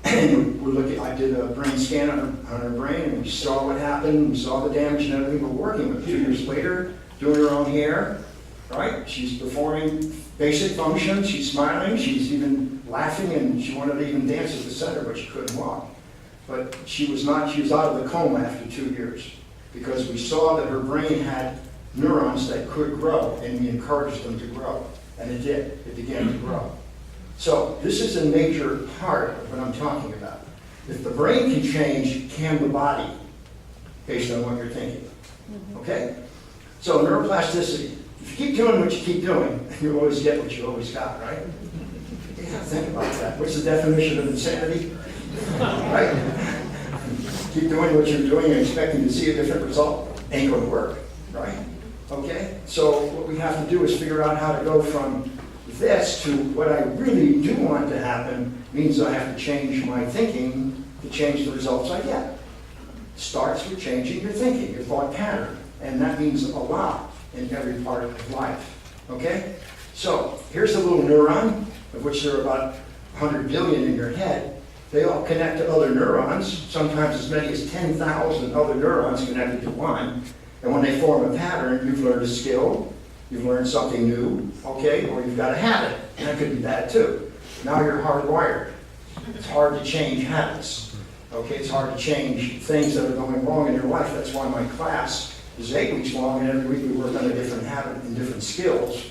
And we're looking, I did a brain scan on her brain, and we saw what happened, we saw the damage and everything. We're working with her. 2 years later, doing her own hair, right? She's performing basic functions, she's smiling, she's even laughing, and she wanted to even dance at the center, but she couldn't walk. But she was out of the coma after 2 years, because we saw that her brain had neurons that could grow, and we encouraged them to grow. And it did. It began to grow. So this is a major part of what I'm talking about. If the brain can change, can the body, based on what you're thinking. Okay? So neuroplasticity. If you keep doing what you keep doing, you always get what you always got, right? You gotta think about that. What's the definition of insanity? Right? Keep doing what you're doing and expecting to see a different result. Ain't gonna work, right? Okay? So what we have to do is figure out how to go from this to what I really do want to happen. Means I have to change my thinking to change the results I get. Starts with changing your thinking, your thought pattern. And that means a lot in every part of life. Okay? So here's a little neuron, of which there are about 100 billion in your head. They all connect to other neurons, sometimes as many as 10,000 other neurons connected to one. And when they form a pattern, you've learned a skill, you've learned something new, okay, or you've got a habit, and that could be bad too. Now you're hardwired. It's hard to change habits, okay? It's hard to change things that are going wrong in your life. That's why my class is 8 weeks long, and every week we work on a different habit and different skills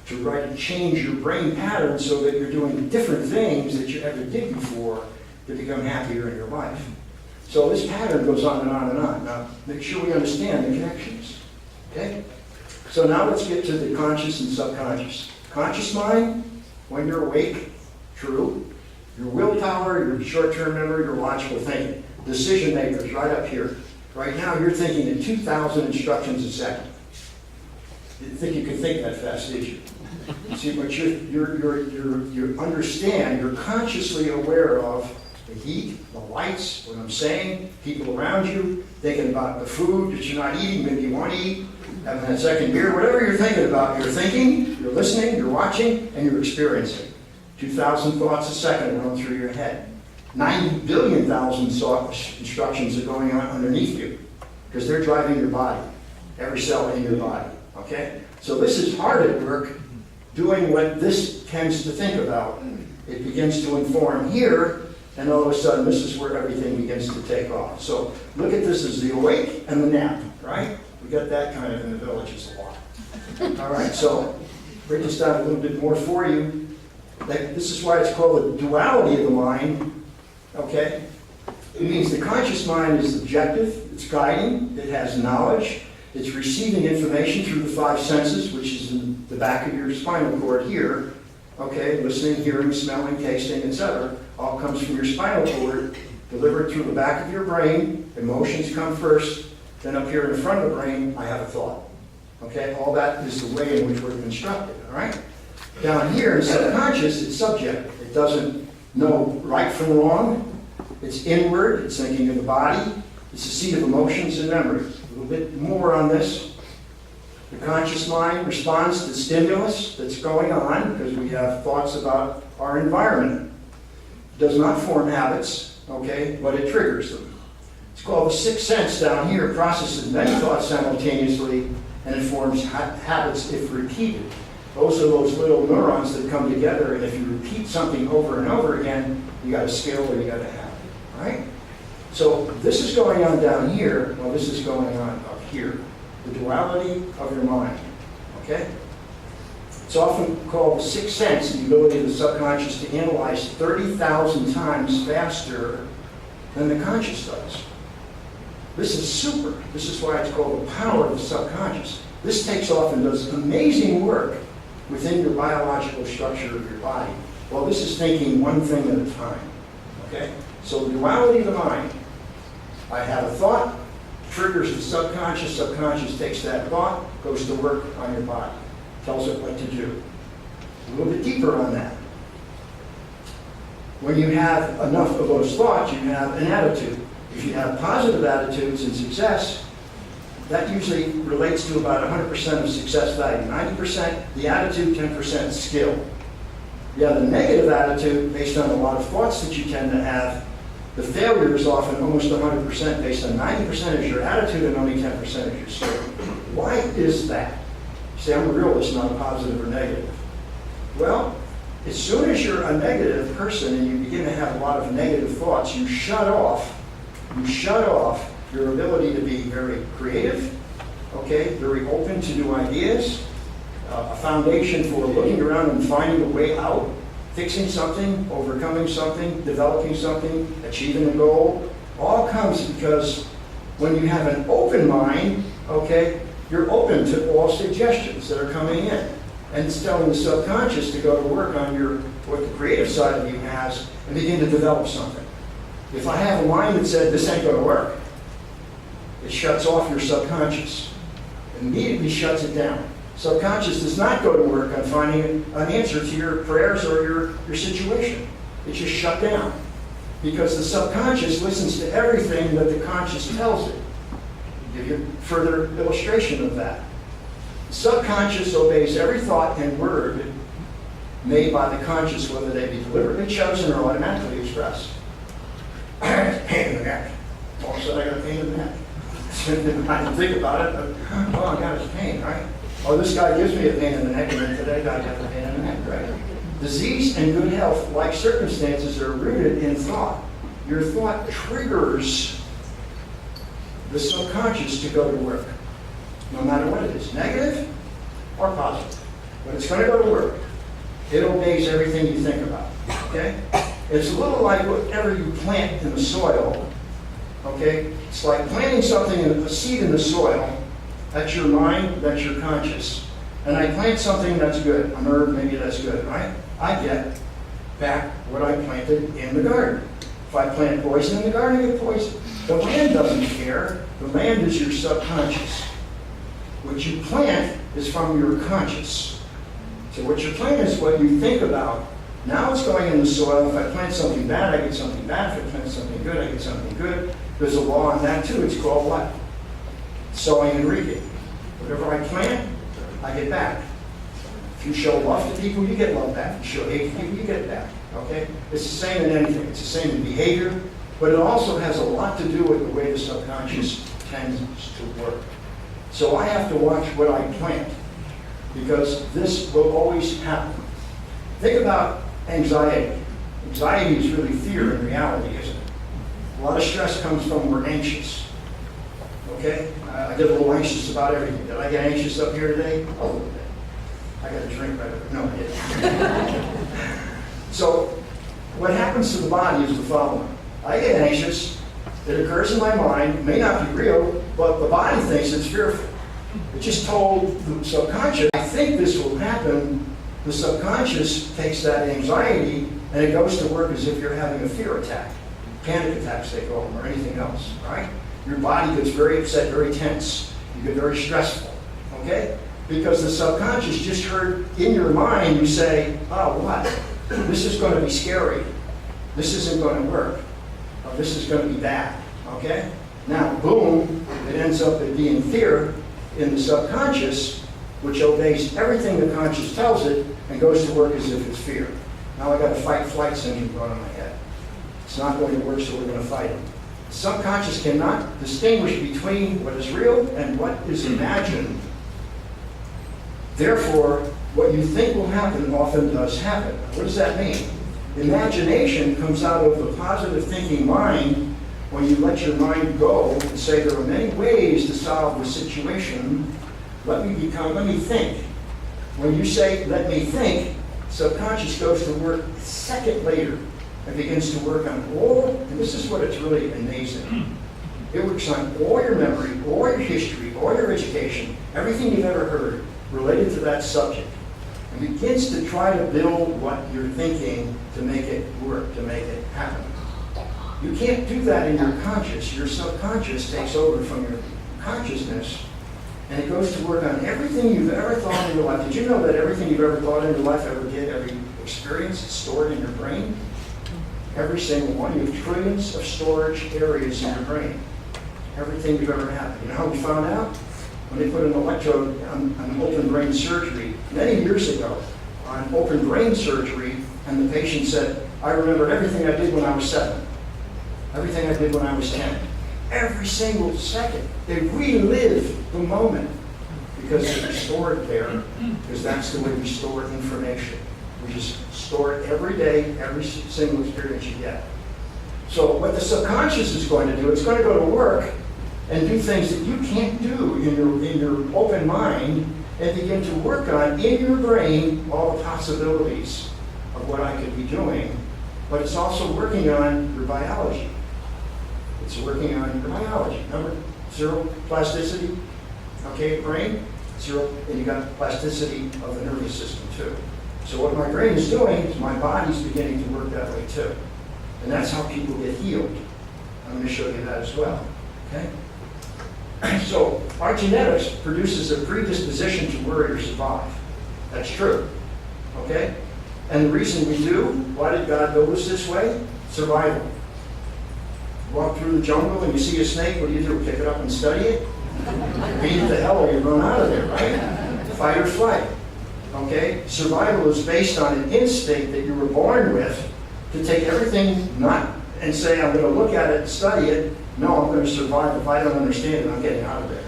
to try to change your brain pattern so that you're doing different things that you ever did before to become happier in your life. So this pattern goes on and on and on. Now, make sure we understand the connections, okay? So now let's get to the conscious and subconscious. Conscious mind, when you're awake, true. Your willpower, your short-term memory, your logical thinking. Decision makers, right up here. Right now, you're thinking in 2,000 instructions a second. Didn't think you could think that fast, did you? See, but you understand, you're consciously aware of the heat, the lights, what I'm saying, people around you, thinking about the food that you're not eating, maybe you want to eat, having that second beer, whatever you're thinking about, you're thinking, you're listening, you're watching, and you're experiencing. 2,000 thoughts a second run through your head. 90 billion thousand instructions are going on underneath you, because they're driving your body, every cell in your body, okay? So this is hard at work, doing what this tends to think about. It begins to inform here, and all of a sudden, this is where everything begins to take off. So look at this as the awake and the nap, right? We got that kind of in the villages a lot. All right, so break this down a little bit more for you. This is why it's called the duality of the mind, okay? It means the conscious mind is objective, it's guiding, it has knowledge, it's receiving information through the five senses, which is in the back of your spinal cord here, okay? Listening, hearing, smelling, tasting, etc. All comes from your spinal cord, delivered through the back of your brain. Emotions come first, then up here in the front of the brain, I have a thought. Okay, all that is the way in which we're constructed, all right? Down here in subconscious, it's subjective. It doesn't know right from wrong. It's inward, it's thinking of the body. It's the seat of emotions and memory. A little bit more on this. The conscious mind responds to stimulus that's going on because we have thoughts about our environment. It does not form habits, okay, but it triggers them. It's called the sixth sense down here. It processes many thoughts simultaneously and it forms habits if repeated. Those are those little neurons that come together, and if you repeat something over and over again, you got a skill or you got a habit, all right? So this is going on down here, well, this is going on up here. The duality of your mind, okay? It's often called the sixth sense, the ability of the subconscious to analyze 30,000 times faster than the conscious does. This is super. This is why it's called the power of the subconscious. This takes off and does amazing work within your biological structure of your body. Well, this is thinking one thing at a time, okay? So the duality of the mind. I have a thought, triggers the subconscious takes that thought, goes to work on your body, tells it what to do. A little bit deeper on that. When you have enough of those thoughts, you have an attitude. If you have positive attitudes and success, that usually relates to about 100% of success value. 90% the attitude, 10% skill. You have a negative attitude based on a lot of thoughts that you tend to have. The failure is often almost 100% based on 90% is your attitude and only 10% is your skill. Why is that? See, I'm a realist, not a positive or negative. Well, as soon as you're a negative person and you begin to have a lot of negative thoughts, you shut off your ability to be very creative, okay, very open to new ideas, a foundation for looking around and finding a way out, fixing something, overcoming something, developing something, achieving a goal. All comes because when you have an open mind, okay, you're open to all suggestions that are coming in. And it's telling the subconscious to go to work on what the creative side of you has and begin to develop something. If I have a mind that said, this ain't going to work, it shuts off your subconscious. It immediately shuts it down. Subconscious does not go to work on finding an answer to your prayers or your situation. It's just shut down. Because the subconscious listens to everything that the conscious tells it. I'll give you further illustration of that. The subconscious obeys every thought and word made by the conscious, whether they be deliberately chosen or automatically expressed. I have a pain in the neck. All of a sudden I got a pain in the neck. I didn't think about it, but oh, I got this pain, right? Oh, this guy gives me a pain in the neck, and then today I got a pain in the neck, right? Disease and good health, like circumstances, are rooted in thought. Your thought triggers the subconscious to go to work, no matter what it is, negative or positive. But it's going to go to work. It obeys everything you think about, okay? It's a little like whatever you plant in the soil, okay? It's like planting something, a seed in the soil. That's your mind, that's your conscious. And I plant something that's good, an herb, maybe that's good, right? I get back what I planted in the garden. If I plant poison in the garden, I get poison. The land doesn't care. The land is your subconscious. What you plant is from your conscious. So what you plant is what you think about. Now it's going in the soil. If I plant something bad, I get something bad. If I plant something good, I get something good. There's a law on that too. It's called what? Sowing and reaping. Whatever I plant, I get back. If you show love to people, you get love back. If you show hate to people, you get it back. Okay? It's the same in anything. It's the same in behavior, but it also has a lot to do with the way the subconscious tends to work. So I have to watch what I plant, because this will always happen. Think about anxiety. Anxiety is really fear in reality, isn't it? A lot of stress comes from we're anxious. okay? I get a little anxious about everything. Did I get anxious up here today? A little bit. I got a drink right over. No, I didn't. So, what happens to the body is the following. I get anxious. It occurs in my mind. It may not be real, but the body thinks it's fearful. It just told the subconscious, I think this will happen. The subconscious takes that anxiety and it goes to work as if you're having a fear attack. Panic attacks, they call them, or anything else, right? Your body gets very upset, very tense. You get very stressful, okay? Because the subconscious just heard in your mind you say, oh, what? This is going to be scary. This isn't going to work. Or this is going to be bad, okay? Now, boom, it ends up being fear in the subconscious, which obeys everything the conscious tells it and goes to work as if it's fear. Now I got a fight-flight syndrome going on in my head. It's not going to work, so we're going to fight it. The subconscious cannot distinguish between what is real and what is imagined. Therefore, what you think will happen often does happen. What does that mean? Imagination comes out of the positive thinking mind when you let your mind go and say there are many ways to solve the situation. Let me think. When you say, let me think, subconscious goes to work a second later and begins to work on all, and this is what it's really amazing. It works on all your memory, all your history, all your education, everything you've ever heard related to that subject, and begins to try to build what you're thinking to make it work, to make it happen. You can't do that in your conscious. Your subconscious takes over from your consciousness, and it goes to work on everything you've ever thought in your life. Did you know that everything you've ever thought in your life, ever did, every experience is stored in your brain? Every single one. You have trillions of storage areas in your brain. Everything you've ever had. You know how we found out? When they put an electrode on open brain surgery many years ago, on open brain surgery, and the patient said, I remember everything I did when I was 7. Everything I did when I was 10. Every single second. They relive the moment because it's stored there, because that's the way we store information. We just store it every day, every single experience you get. So what the subconscious is going to do, it's going to go to work and do things that you can't do in your open mind and begin to work on in your brain all the possibilities of what I could be doing. But it's also working on your biology. It's working on your biology. Remember, zero plasticity, okay, brain, zero, and you got plasticity of the nervous system too. So what my brain is doing is my body's beginning to work that way too. And that's how people get healed. I'm going to show you that as well, okay? So our genetics produces a predisposition to worry or survive. That's true, okay? And the reason we do, why did God build us this way? Survival. Walk through the jungle and you see a snake, what do? Pick it up and study it? Beat it to hell or you run out of there, right? Fight or flight. Okay? Survival is based on an instinct that you were born with to take everything and say, I'm going to look at it and study it. No, I'm going to survive. If I don't understand it, I'm getting out of there.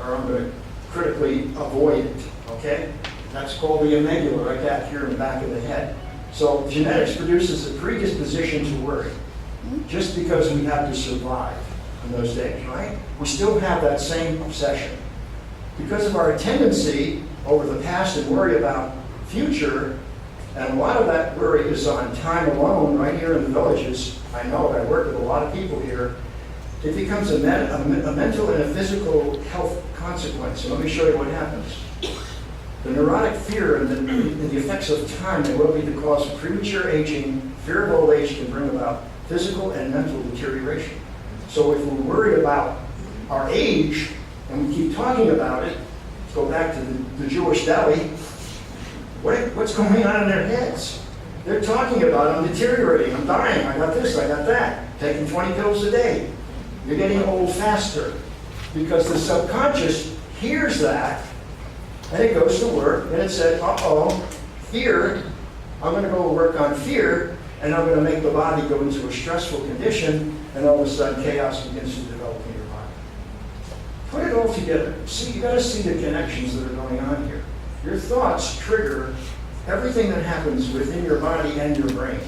Or I'm going to critically avoid it. Okay? That's called the amygdala, right back here in the back of the head. So genetics produces a predisposition to worry. Just because we had to survive in those days, right? We still have that same obsession. Because of our tendency over the past and worry about future, and a lot of that worry is on time alone right here in the villages. I know, I work with a lot of people here. It becomes a mental and a physical health consequence. And let me show you what happens. The neurotic fear and the effects of time that will be the cause of premature aging. Fear of old age can bring about physical and mental deterioration. So if we're worried about our age, and we keep talking about it, let's go back to the Jewish deli, what's going on in their heads? They're talking about, I'm deteriorating, I'm dying, I got this, I got that, taking 20 pills a day. You're getting old faster. Because the subconscious hears that, and it goes to work, and it says, uh-oh, fear, I'm going to go work on fear, and I'm going to make the body go into a stressful condition, and all of a sudden chaos begins to develop in your body. Put it all together. See, you got to see the connections that are going on here. Your thoughts trigger everything that happens within your body and your brain,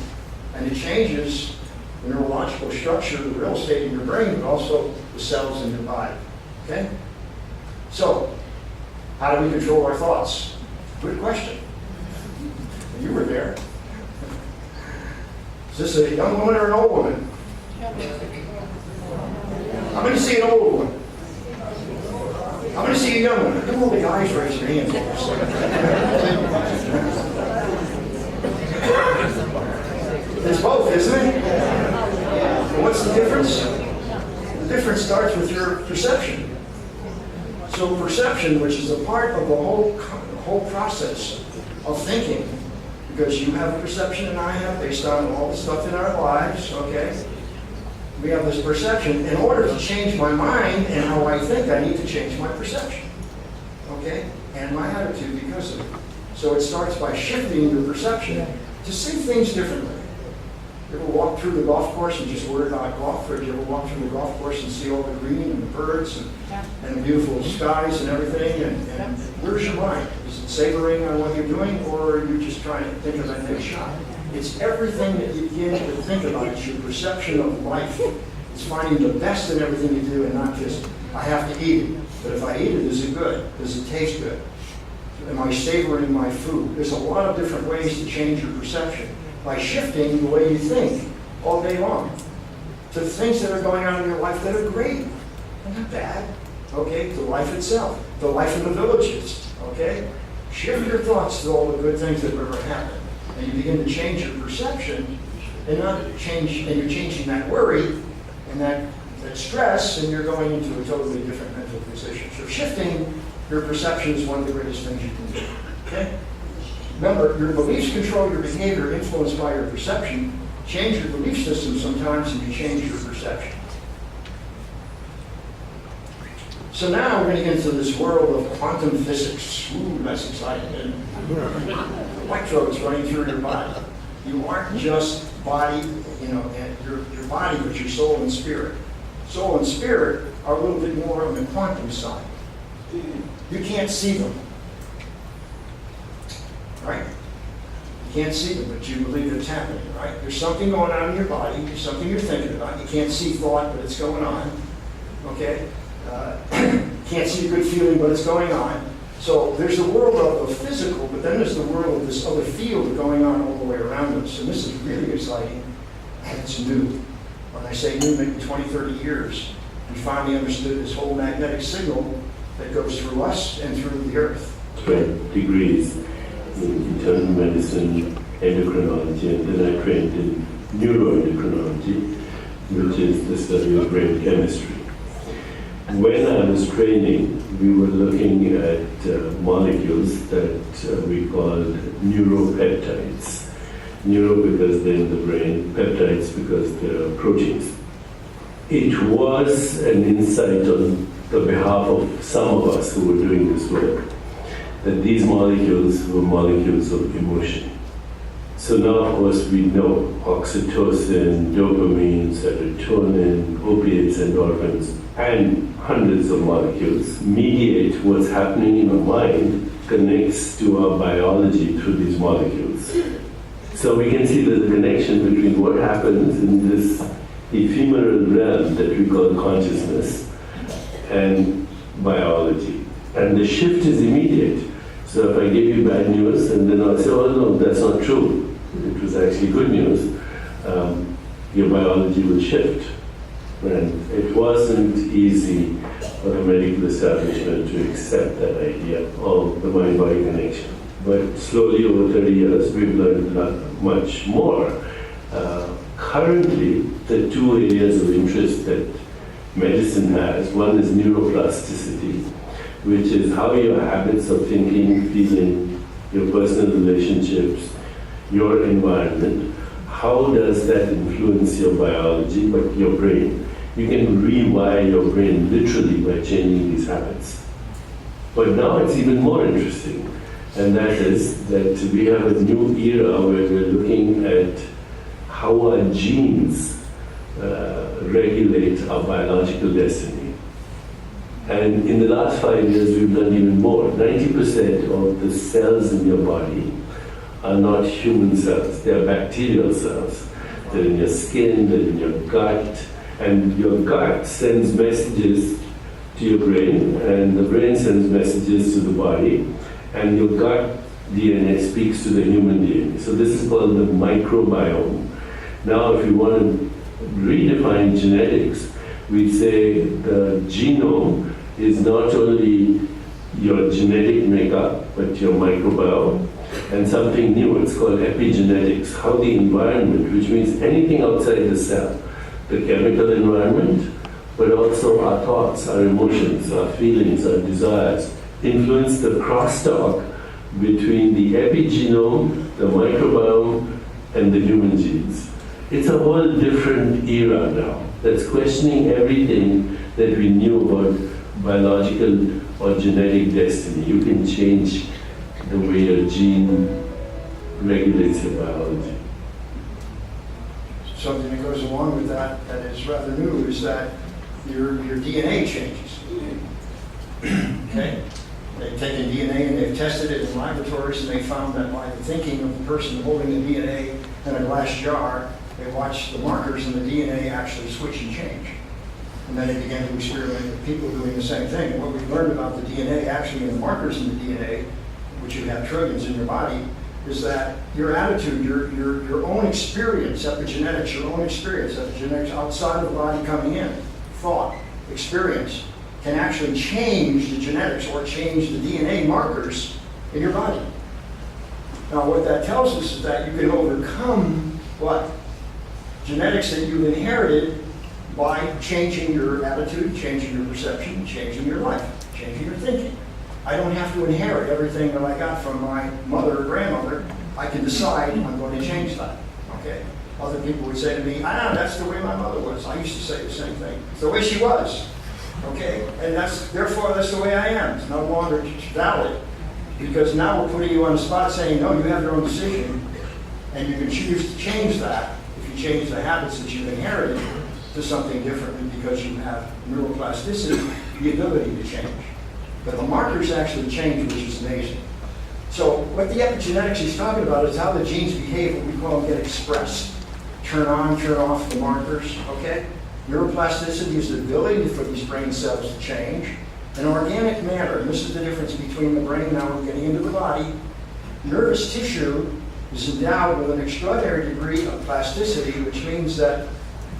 and it changes the neurological structure, the real estate in your brain, but also the cells in your body. Okay? So, how do we control our thoughts? Good question. You were there. Is this a young woman or an old woman? I'm going to see an old woman. I'm going to see a young woman. Come on, the guys, raise your hands. It's both, isn't it? And what's the difference? The difference starts with your perception. So perception, which is a part of the whole process of thinking, because you have a perception and I have based on all the stuff in our lives, okay? We have this perception. In order to change my mind and how I think, I need to change my perception, okay? And my attitude because of it. So it starts by shifting your perception to see things differently. You ever walk through the golf course and just worry about golf? Or did you ever walk through the golf course and see all the green and the birds and the beautiful skies and everything? And where's your mind? Is it savoring on what you're doing, or are you just trying to think of that next shot? It's everything that you begin to think about. It's your perception of life. It's finding the best in everything you do and not just, I have to eat it. But if I eat it, is it good? Does it taste good? Am I savoring my food? There's a lot of different ways to change your perception by shifting the way you think all day long to things that are going on in your life that are great. They're not bad. Okay? To life itself. To life in the villages. Okay? Shift your thoughts to all the good things that have ever happened. And you begin to change your perception and you're changing that worry and that stress, and you're going into a totally different mental position. So shifting your perception is one of the greatest things you can do. Okay? Remember, your beliefs control your behavior influenced by your perception. Change your belief system sometimes and you change your perception. So now we're going to get into this world of quantum physics. Ooh, that's exciting. Electrodes running through your body. You aren't just body, and your body, but your soul and spirit. Soul and spirit are a little bit more on the quantum side. You can't see them. Right? You can't see them, but you believe it's happening, right? There's something going on in your body, there's something you're thinking about. You can't see thought, but it's going on. Okay? Can't see a good feeling, but it's going on. So there's the world of the physical, but then there's the world of this other field going on all the way around us. And this is really exciting, and it's new. When I say new, maybe 20, 30 years, we finally understood this whole magnetic signal that goes through us and through the earth. 12 degrees in internal medicine, endocrinology, and then I trained in neuroendocrinology, which is the study of brain chemistry. When I was training, we were looking at molecules that we called neuropeptides. Neuro because they're in the brain, peptides because they're proteins. It was an insight on the behalf of some of us who were doing this work that these molecules were molecules of emotion. So now, of course, we know oxytocin, dopamine, serotonin, opiates, endorphins, and hundreds of molecules mediate what's happening in our mind, connects to our biology through these molecules. So we can see there's a connection between what happens in this ephemeral realm that we call consciousness and biology. And the shift is immediate. So if I give you bad news and then I'll say, oh no, that's not true, it was actually good news, your biology will shift. And it wasn't easy for the medical establishment to accept that idea of the mind-body connection. But slowly over 30 years, we've learned much more. Currently, the two areas of interest that medicine has, one is neuroplasticity, which is how your habits of thinking, feeling, your personal relationships, your environment, how does that influence your biology, but your brain? You can rewire your brain literally by changing these habits. But now it's even more interesting, and that is that we have a new era where we're looking at how our genes regulate our biological destiny. And in the last 5 years, we've done even more. 90% of the cells in your body are not human cells, they are bacterial cells. They're in your skin, they're in your gut, and your gut sends messages to your brain, and the brain sends messages to the body, and your gut DNA speaks to the human DNA. So this is called the microbiome. Now, if you want to redefine genetics, we say the genome is not only your genetic makeup, but your microbiome, and something new, it's called epigenetics, how the environment, which means anything outside the cell, the chemical environment, but also our thoughts, our emotions, our feelings, our desires, influence the crosstalk between the epigenome, the microbiome, and the human genes. It's a whole different era now that's questioning everything that we knew about biological or genetic destiny. You can change the way your gene regulates your biology. Something that goes along with that that is rather new is that your DNA changes. Okay? They've taken DNA and they've tested it in laboratories, and they found that by the thinking of the person holding the DNA in a glass jar, they watched the markers in the DNA actually switch and change. And then they began to experiment with people doing the same thing. And what we've learned about the DNA, actually in the markers in the DNA, which you have trillions in your body, is that your attitude, your own experience, epigenetics, your own experience, epigenetics outside of the body coming in, thought, experience, can actually change the genetics or change the DNA markers in your body. Now, what that tells us is that you can overcome what? Genetics that you've inherited by changing your attitude, changing your perception, changing your life, changing your thinking. I don't have to inherit everything that I got from my mother or grandmother. I can decide I'm going to change that. Okay? Other people would say to me, that's the way my mother was. I used to say the same thing. It's the way she was. Okay? And therefore that's the way I am. It's no longer valid. Because now we're putting you on the spot saying, no, you have your own decision, and you can choose to change that if you change the habits that you've inherited to something different, because you have neuroplasticity, the ability to change. But the markers actually change, which is amazing. So what the epigenetics he's talking about is how the genes behave, what we call them get expressed. Turn on, turn off the markers, okay? Neuroplasticity is the ability for these brain cells to change. In organic matter, and this is the difference between the brain, now we're getting into the body, nervous tissue is endowed with an extraordinary degree of plasticity, which means that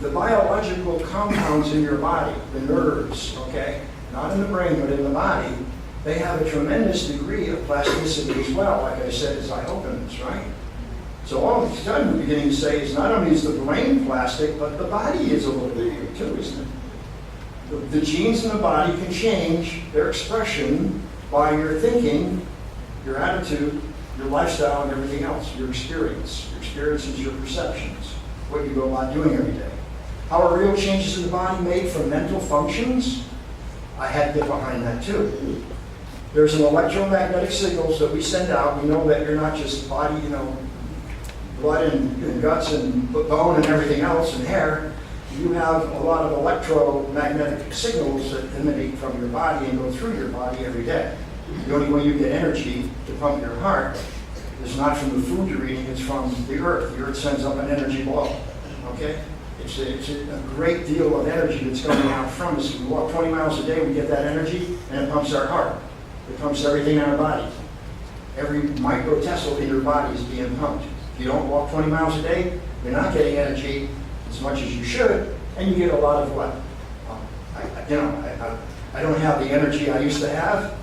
the biological compounds in your body, the nerves, okay, not in the brain but in the body, they have a tremendous degree of plasticity as well, like I said, as I open this, right? So all of a sudden we're beginning to say is not only is the brain plastic, but the body is a little bit too, isn't it? The genes in the body can change their expression by your thinking, your attitude, your lifestyle, and everything else, your experience. Your experiences, your perceptions, what you go about doing every day. How are real changes in the body made from mental functions? I had to get behind that too. There's an electromagnetic signals that we send out. We know that you're not just body, blood and guts and bone and everything else and hair. You have a lot of electromagnetic signals that emanate from your body and go through your body every day. The only way you get energy to pump your heart is not from the food you're eating, it's from the earth. The earth sends up an energy blow, okay? It's a great deal of energy that's coming out from us. We walk 20 miles a day, we get that energy, and it pumps our heart. It pumps everything in our body. Every microtessel in your body is being pumped. If you don't walk 20 miles a day, you're not getting energy as much as you should, and you get a lot of what? I don't have the energy I used to have.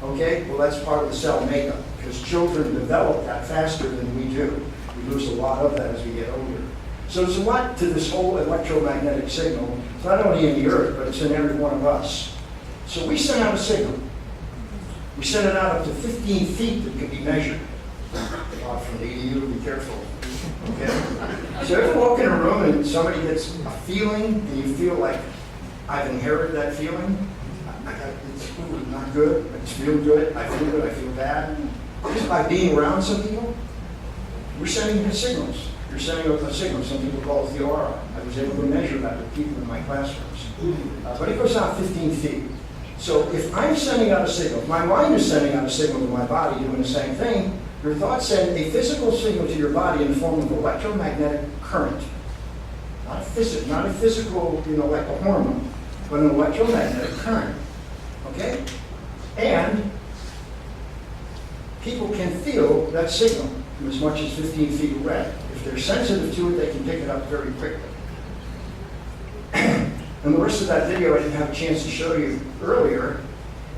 Okay, well that's part of the cell makeup, because children develop that faster than we do. We lose a lot of that as we get older. So there's a lot to this whole electromagnetic signal. It's not only in the earth, but it's in every one of us. So we send out a signal. We send it out up to 15 feet that can be measured. From the EDU, be careful. Okay? So if you walk in a room and somebody gets a feeling, and you feel like, I've inherited that feeling, it's not good, I just feel good, I feel bad. Just by being around some people, we're sending signals. You're sending out a signal, some people call it the aura. I was able to measure that with people in my classrooms. But it goes out 15 feet. So if I'm sending out a signal, if my mind is sending out a signal to my body doing the same thing, your thoughts send a physical signal to your body in the form of electromagnetic current. Not a physical, like a hormone. but an electromagnetic current. Okay? And people can feel that signal from as much as 15 feet away. If they're sensitive to it, they can pick it up very quickly. And the rest of that video I didn't have a chance to show you earlier.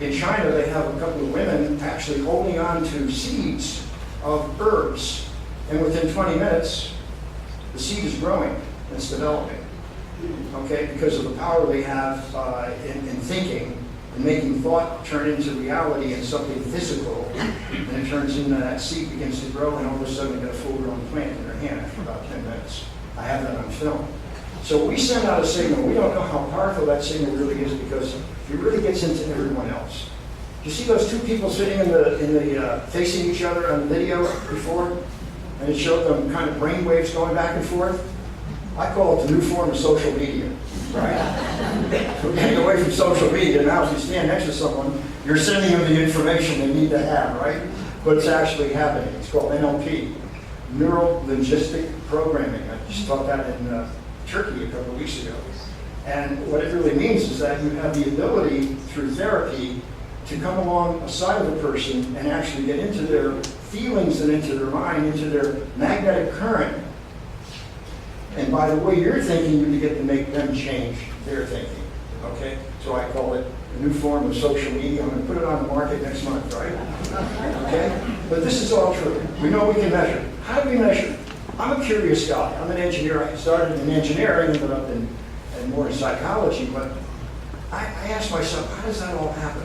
In China, they have a couple of women actually holding on to seeds of herbs. And within 20 minutes, the seed is growing and it's developing. Okay, because of the power they have in thinking and making thought turn into reality and something physical. And it turns into that seed begins to grow, and all of a sudden they get a full-grown plant in their hand after about 10 minutes. I have that on film. So we send out a signal. We don't know how powerful that signal really is because it really gets into everyone else. You see those two people sitting in the facing each other on the video before? And it showed them kind of brain waves going back and forth. I call it the new form of social media, right? We're getting away from social media now. If you stand next to someone, you're sending them the information they need to have, right? But it's actually happening. It's called NLP, Neuro Linguistic Programming. I just taught that in Turkey a couple of weeks ago. And what it really means is that you have the ability through therapy to come along beside of a person and actually get into their feelings and into their mind, into their magnetic current. And by the way you're thinking, you begin to make them change their thinking. Okay? So I call it a new form of social media. I'm going to put it on the market next month, right? Okay? But this is all true. We know we can measure. How do we measure? I'm a curious guy. I'm an engineer. I started in engineering, ended up in more in psychology, but I asked myself, how does that all happen?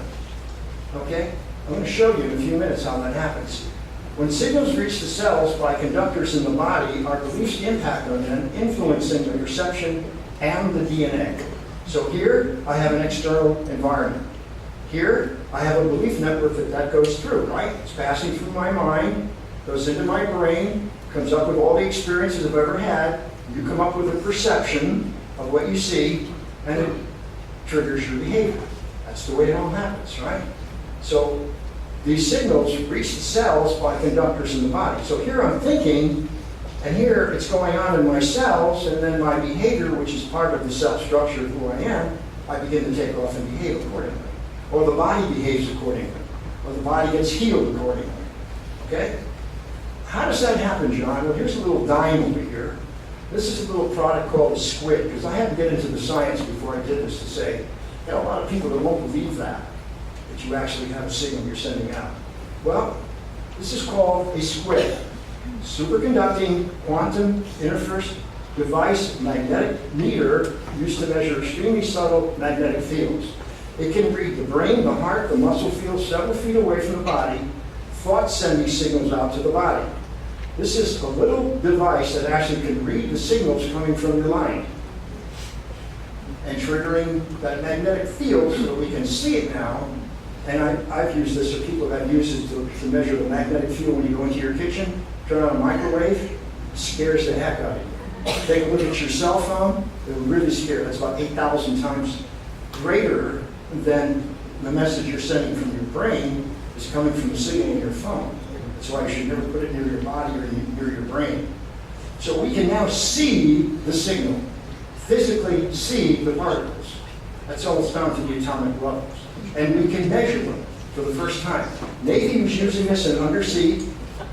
Okay? I'm going to show you in a few minutes how that happens. When signals reach the cells by conductors in the body, our beliefs impact on them, influencing the perception and the DNA. So here, I have an external environment. Here, I have a belief network that goes through, right? It's passing through my mind, goes into my brain, comes up with all the experiences I've ever had. You come up with a perception of what you see, and it triggers your behavior. That's the way it all happens, right? So these signals reach the cells by conductors in the body. So here I'm thinking, and here it's going on in my cells, and then my behavior, which is part of the cell structure of who I am, I begin to take off and behave accordingly. Or the body behaves accordingly. Or the body gets healed accordingly. Okay? How does that happen, John? Well, here's a little dime over here. This is a little product called a squid, because I had to get into the science before I did this to say, a lot of people that won't believe that you actually have a signal you're sending out. Well, this is called a squid. Superconducting quantum interference device magnetic meter used to measure extremely subtle magnetic fields. It can read the brain, the heart, the muscle fields several feet away from the body. Thoughts send these signals out to the body. This is a little device that actually can read the signals coming from your mind and triggering that magnetic field so that we can see it now. And I've used this, or people have used it to measure the magnetic field when you go into your kitchen, turn on a microwave, it scares the heck out of you. Take a look at your cell phone, it will really scare. That's about 8,000 times greater than the message you're sending from your brain is coming from the signal in your phone. That's why you should never put it near your body or near your brain. So we can now see the signal, physically see the particles. That's all it's down to the atomic levels. And we can measure them for the first time. Navy was using this in undersea,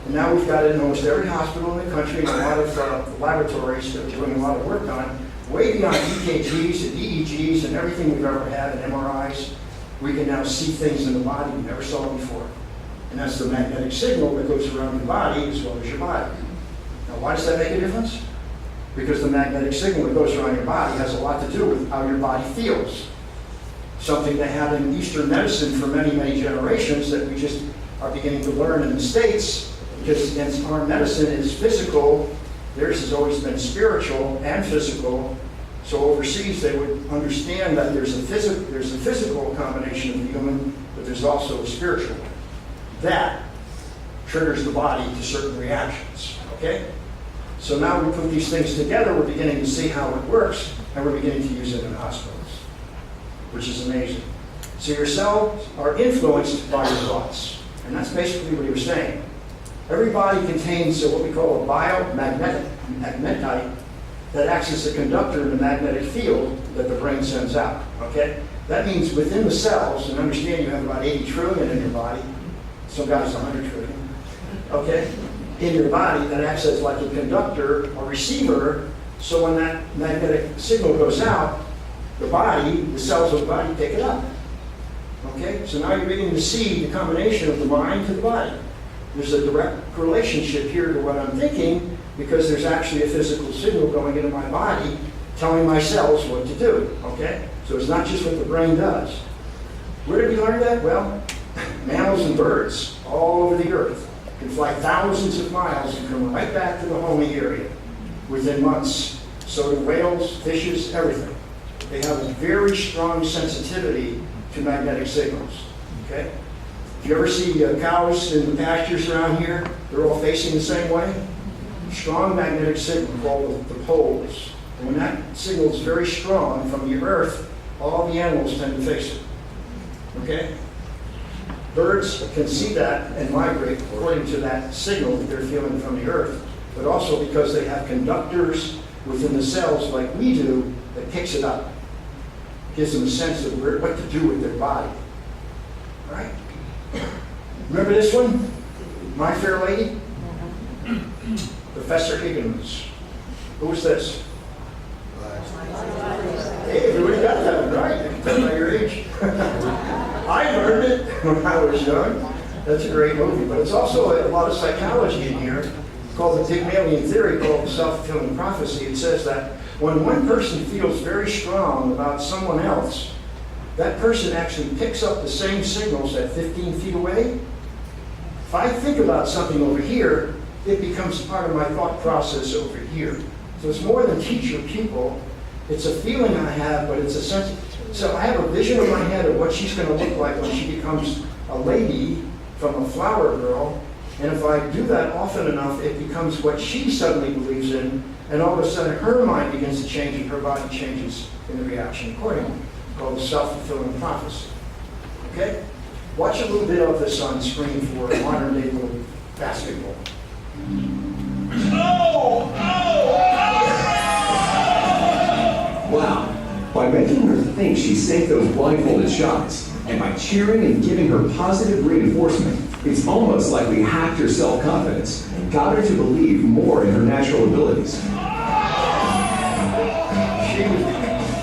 and now we've got it in almost every hospital in the country and a lot of laboratories that are doing a lot of work on it. Way beyond EKGs and EEGs and everything we've ever had and MRIs, we can now see things in the body we never saw before. And that's the magnetic signal that goes around your body as well as your body. Now, why does that make a difference? Because the magnetic signal that goes around your body has a lot to do with how your body feels. Something they had in Eastern medicine for many, many generations that we just are beginning to learn in the States, because against our medicine is physical, theirs has always been spiritual and physical. So overseas they would understand that there's a physical combination of the human, but there's also a spiritual one. That triggers the body to certain reactions, okay? So now we put these things together, we're beginning to see how it works, and we're beginning to use it in hospitals, which is amazing. So your cells are influenced by your thoughts, and that's basically what he was saying. Every body contains what we call a biomagnetite, that acts as a conductor in the magnetic field that the brain sends out, okay? That means within the cells, and understand you have about 80 trillion in your body, some guys 100 trillion, okay? In your body that acts as like a conductor or receiver, so when that magnetic signal goes out, the cells of the body pick it up. Okay, so now you're beginning to see the combination of the mind to the body. There's a direct relationship here to what I'm thinking because there's actually a physical signal going into my body telling my cells what to do. Okay, so it's not just what the brain does. Where did we learn that? Well, mammals and birds all over the earth can fly thousands of miles and come right back to the homing area within months. So do whales, fishes, everything. They have a very strong sensitivity to magnetic signals, okay? If you ever see cows in the pastures around here, they're all facing the same way. Strong magnetic signal called the poles. And when that signal is very strong from the earth, all the animals tend to face it, okay? Birds can see that and migrate according to that signal that they're feeling from the earth, but also because they have conductors within the cells like we do that picks it up. Gives them a sense of what to do with their body. All right? Remember this one? My Fair Lady? Professor Higgins. Who's this? Hey, everybody got that one, right? You can tell by your age. I learned it when I was young. That's a great movie. But it's also a lot of psychology in here called the Pygmalion theory, called the self-fulfilling prophecy. It says that when one person feels very strong about someone else, that person actually picks up the same signals at 15 feet away. If I think about something over here, it becomes part of my thought process over here. So it's more than teacher pupil. It's a feeling I have, but it's a sense. So I have a vision in my head of what she's going to look like when she becomes a lady from a flower girl. And if I do that often enough, it becomes what she suddenly believes in. And all of a sudden, her mind begins to change and her body changes in the reaction accordingly, called the self-fulfilling prophecy. Okay? Watch a little bit of this on screen for modern day little basketball. Wow. By making her think she sank those blindfolded shots, and by cheering and giving her positive reinforcement, it's almost like we hacked her self-confidence and got her to believe more in her natural abilities. She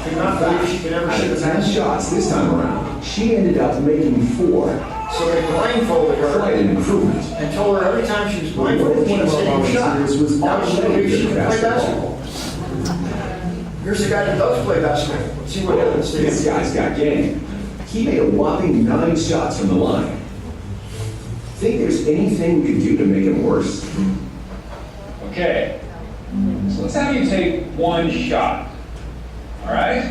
could not believe she could ever Out shoot of a 10 basket. shots this time around, she ended up making 4. So they blindfolded her Quite an improvement. and told her every time she was One blindfolded, she of was our hitting a shot. volunteers was Now she already believes she good can at play basketball. basketball. Here's a guy that does play basketball. Let's see what happens to This him. guy's got game. He made a whopping 9 shots from the line. Think there's anything we could do to make him worse? Okay, so let's have you take one shot. All right? You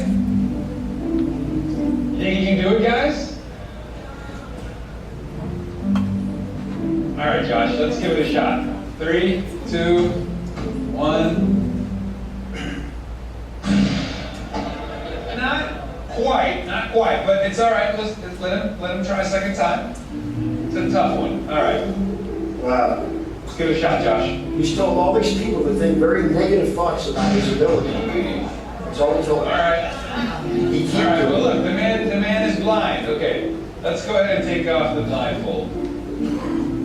think you can do it, guys? All right, Josh, let's give it a shot. 3, 2, 1. Not quite, but it's all right. Let's let him try a second time. It's a tough one. All right, Wow. let's give it a shot, Josh. He's told all these people that think very negative thoughts about his ability. That's all he told All them. right. He All can't right, do well, it. look, the man is blind. Okay, let's go ahead and take off the blindfold.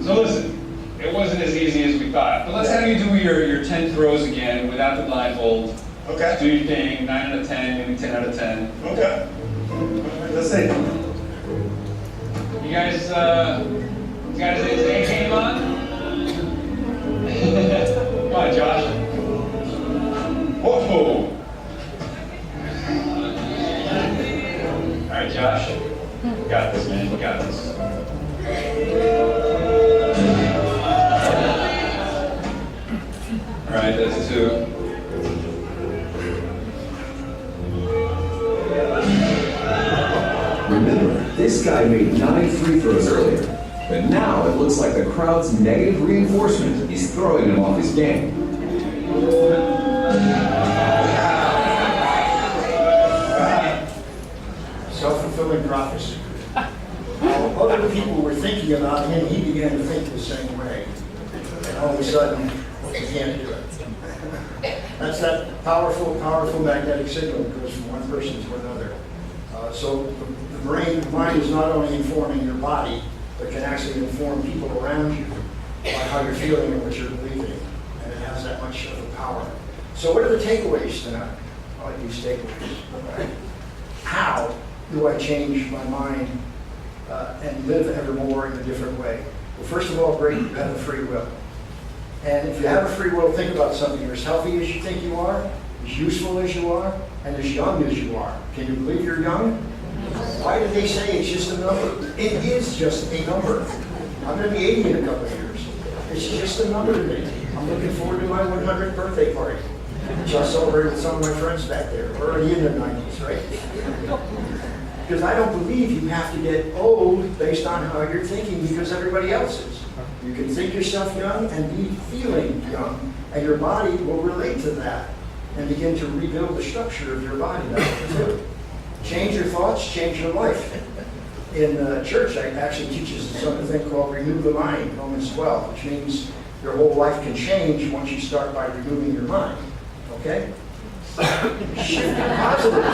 So listen, it wasn't as easy as we thought, but let's have you do your 10 throws again without the blindfold. Okay. Do your thing, 9 out of 10, maybe 10 out of 10. Okay. Let's see. You guys his A game on? Come on, Josh. Whoa! All right, Josh. You got this, man. You got this. All right, that's 2. Remember, this guy made 9 free throws earlier, but now it looks like the crowd's negative reinforcement is throwing him off his game. Self-fulfilling prophecy. While other people were thinking about him, he began to think the same way. And all of a sudden, he can't do it. That's That's that powerful, powerful magnetic signal that goes from one person to another. So the mind is not only informing your body, but can actually inform people around you about how you're feeling and what you're believing. And it has that much of a power. So what are the takeaways tonight? I like these takeaways. Right? How do I change my mind and live ever more in a different way? Well, first of all, great, you have a free will. And if you have a free will, think about something. You're as healthy as you think you are, as useful as you are, and as young as you are. Can you believe you're young? Why do they say it's just a number? It is just a number. I'm going to be 80 in a couple of years. It's just a number to me. I'm looking forward to my 100th birthday party, which I celebrated with some of my friends back there, already in their 90s, right? Because I don't believe you have to get old based on how you're thinking because everybody else is. You can think yourself young and be feeling young, and your body will relate to that and begin to rebuild the structure of your body that way too. Change your thoughts, change your life. In church, it actually teaches something called renew the mind, Romans 12, which means your whole life can change once you start by renewing your mind. Okay? Shift positive.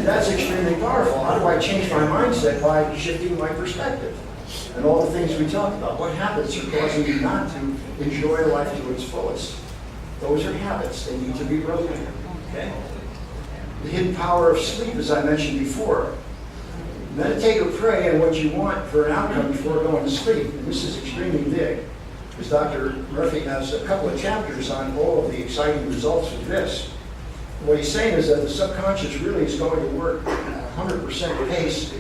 That's extremely powerful. How do I change my mindset? By shifting my perspective. And all the things we talked about. What habits are causing you not to enjoy life to its fullest? Those are habits. They need to be broken. Okay? The hidden power of sleep, as I mentioned before. Meditate or pray on what you want for an outcome before going to sleep. And this is extremely big, because Dr. Murphy has a couple of chapters on all of the exciting results of this. What he's saying is that the subconscious really is going to work at 100% pace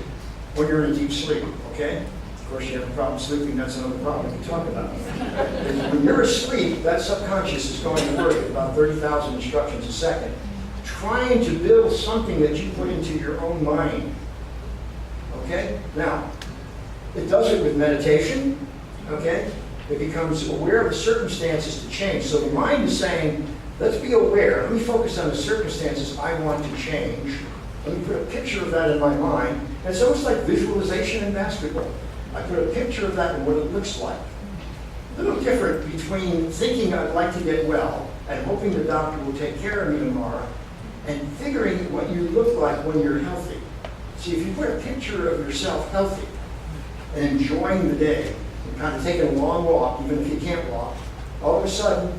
when you're in deep sleep, okay? Of course, you have a problem sleeping, that's another problem we can talk about. When you're asleep, that subconscious is going to work at about 30,000 instructions a second, trying to build something that you put into your own mind. Okay? Now, it does it with meditation, okay? It becomes aware of the circumstances to change. So the mind is saying, let's be aware. Let me focus on the circumstances I want to change. Let me put a picture of that in my mind. And it's almost like visualization in basketball. I put a picture of that and what it looks like. A little different between thinking I'd like to get well and hoping the doctor will take care of me tomorrow and figuring what you look like when you're healthy. See, if you put a picture of yourself healthy and enjoying the day, and kind of taking a long walk, even if you can't walk, all of a sudden,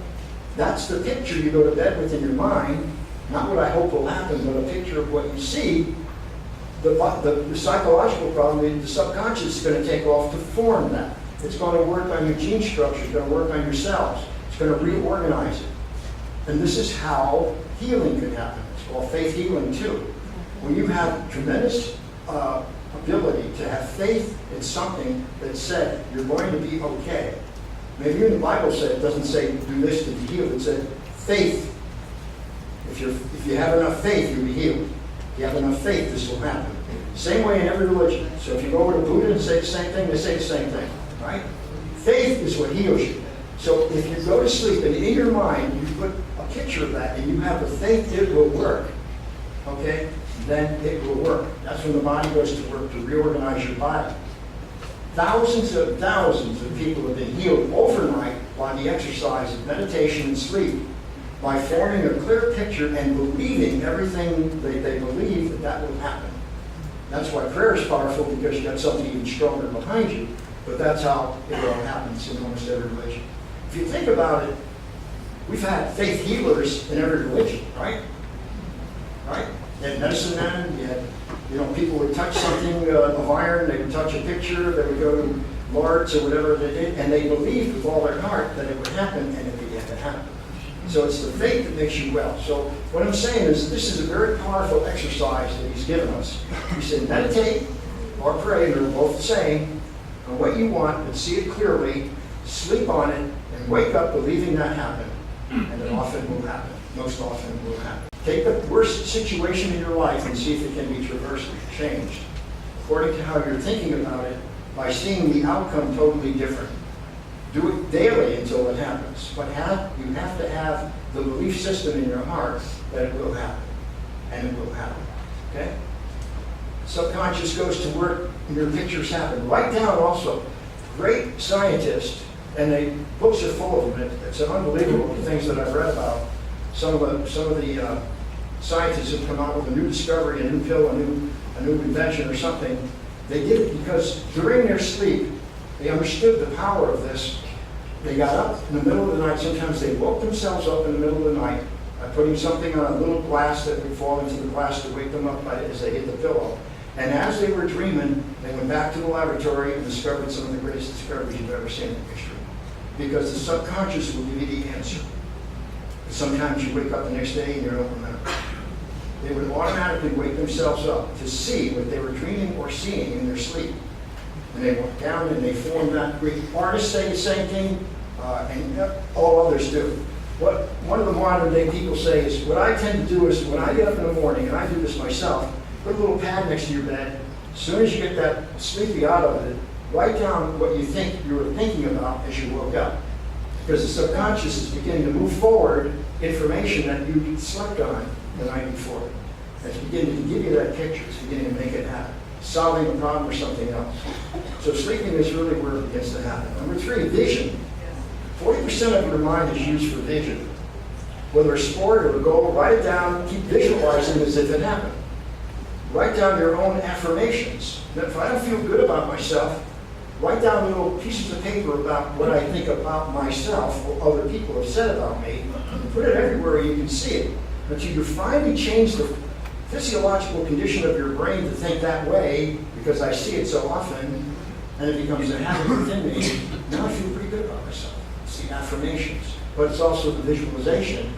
that's the picture you go to bed with in your mind, not what I hope will happen, but a picture of what you see. The psychological problem, the subconscious is going to take off to form that. It's going to work on your gene structure, it's going to work on your cells, it's going to reorganize it. And this is how healing can happen. It's called faith healing too. When you have tremendous ability to have faith in something that said you're going to be okay. Maybe even the Bible said, it doesn't say do this to be healed. It said faith. If you have enough faith, you'll be healed. If you have enough faith, this will happen. Same way in every religion. So if you go over to Buddha and say the same thing, they say the same thing. Right? Faith is what heals you. So if you go to sleep and in your mind you put a picture of that and you have the faith it will work, okay, then it will work. That's when the body goes to work to reorganize your body. Thousands of people have been healed overnight by the exercise of meditation and sleep, by forming a clear picture and believing everything they believe that will happen. That's why prayer is powerful, because you got something even stronger behind you, but that's how it all happens in almost every religion. If you think about it, we've had faith healers in every religion, right? Right? You had medicine men, you had, people would touch something of iron, they would touch a picture, they would go to Lord's or whatever they did, and they believed with all their heart that it would happen, and it began to happen. So it's the faith that makes you well. So what I'm saying is this is a very powerful exercise that he's given us. He said meditate or pray, they're both the same, on what you want, but see it clearly, sleep on it, and wake up believing that happened. And it often will happen. Most often will happen. Take the worst situation in your life and see if it can be traversed, changed, according to how you're thinking about it, by seeing the outcome totally different. Do it daily until it happens. But you have to have the belief system in your heart that it will happen. And it will happen. Okay? Subconscious goes to work and your pictures happen. Write down also, great scientists, and books are full of them. It's unbelievable the things that I've read about. Some of the scientists have come out with a new discovery, a new pill, a new invention or something. They did it because during their sleep, they understood the power of this. They got up in the middle of the night. Sometimes they woke themselves up in the middle of the night by putting something on a little glass that would fall into the glass to wake them up as they hit the pillow. And as they were dreaming, they went back to the laboratory and discovered some of the greatest discoveries you've ever seen in history. Because the subconscious will give you the answer. Sometimes you wake up the next day and you don't remember. They would automatically wake themselves up to see what they were dreaming or seeing in their sleep. And they went down and they formed that great. Artists say the same thing, and all others do. What one of the modern day people say is, what I tend to do is when I get up in the morning, and I do this myself, put a little pad next to your bed. As soon as you get that sleepy out of it, write down what you think you were thinking about as you woke up. Because the subconscious is beginning to move forward information that you slept on the night before. It's beginning to give you that picture. It's beginning to make it happen. Solving a problem or something else. So sleeping is really where it begins to happen. Number 3, vision. 40% of your mind is used for vision. Whether a sport or a goal, write it down, keep visualizing as if it happened. Write down your own affirmations. Now, if I don't feel good about myself, write down little pieces of paper about what I think about myself or other people have said about me, and put it everywhere you can see it. Until you finally change the physiological condition of your brain to think that way, because I see it so often, and it becomes a habit within me. Now I feel pretty good about myself. It's the affirmations, but it's also the visualization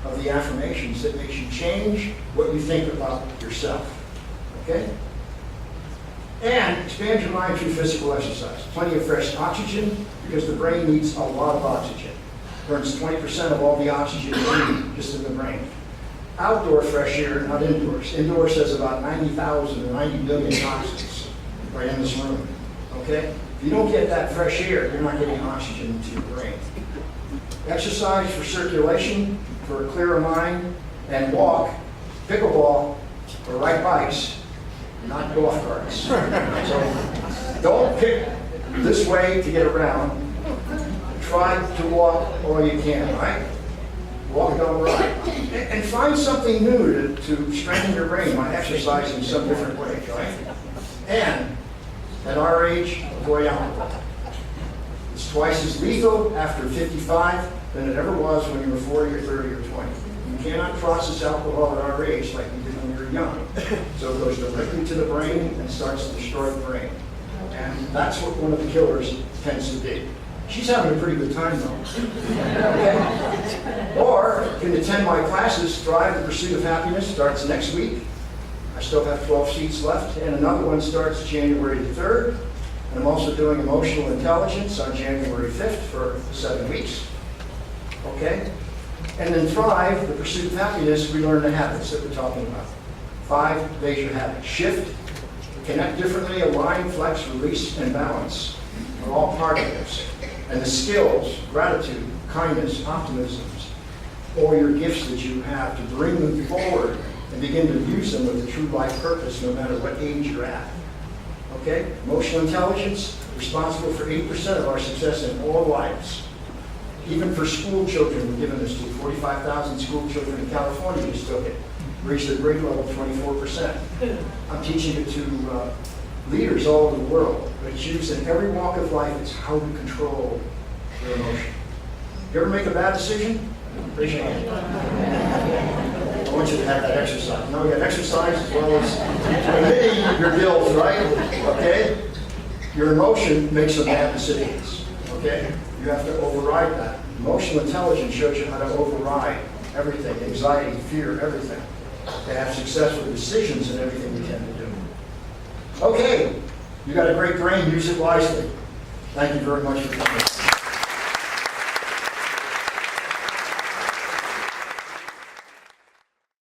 of the affirmations that makes you change what you think about yourself. Okay? And expand your mind through physical exercise. Plenty of fresh oxygen, because the brain needs a lot of oxygen. Burns 20% of all the oxygen you need just in the brain. Outdoor fresh air, not indoors. Indoors has about 90,000 or 90 billion toxins right in this room. Okay? If you don't get that fresh air, you're not getting oxygen into your brain. Exercise for circulation, for a clearer mind, and walk, pickleball, or ride bikes, not golf carts. So don't pick this way to get around. Try to walk all you can, right? Walk, don't ride. And find something new to strengthen your brain by exercising some different way, right? And at our age, avoid alcohol. It's twice as lethal after 55 than it ever was when you were 40 or 30 or 20. You cannot process alcohol at our age like you did when you were young. So it goes directly to the brain and starts to destroy the brain. And that's what one of the killers tends to be. She's having a pretty good time though. Okay? Or you can attend my classes. Thrive the Pursuit of Happiness starts next week. I still have 12 seats left, and another one starts January the 3rd. And I'm also doing Emotional Intelligence on January 5th for 7 weeks. Okay? And then Thrive, the Pursuit of Happiness, we learn the habits that we're talking about. 5 major habits. Shift, connect differently, align, flex, release, and balance are all part of this. And the skills, gratitude, kindness, optimisms, all your gifts that you have to bring them forward and begin to use them with a true life purpose no matter what age you're at. Okay? Emotional intelligence, responsible for 80% of our success in all lives. Even for school children, we're giving this to 45,000 school children in California just took it. Reached the grade level 24%. I'm teaching it to leaders all over the world. But it's used in every walk of life. It's how to control your emotion. You ever make a bad decision? Raise your hand. I want you to have that exercise. Now we got exercise as well as admitting your guilt, right? Okay? Your emotion makes some bad decisions. Okay? You have to override that. Emotional intelligence shows you how to override everything, anxiety, fear, everything. To have successful decisions in everything you tend to do. Okay, you got a great brain, use it wisely. Thank you very much for coming.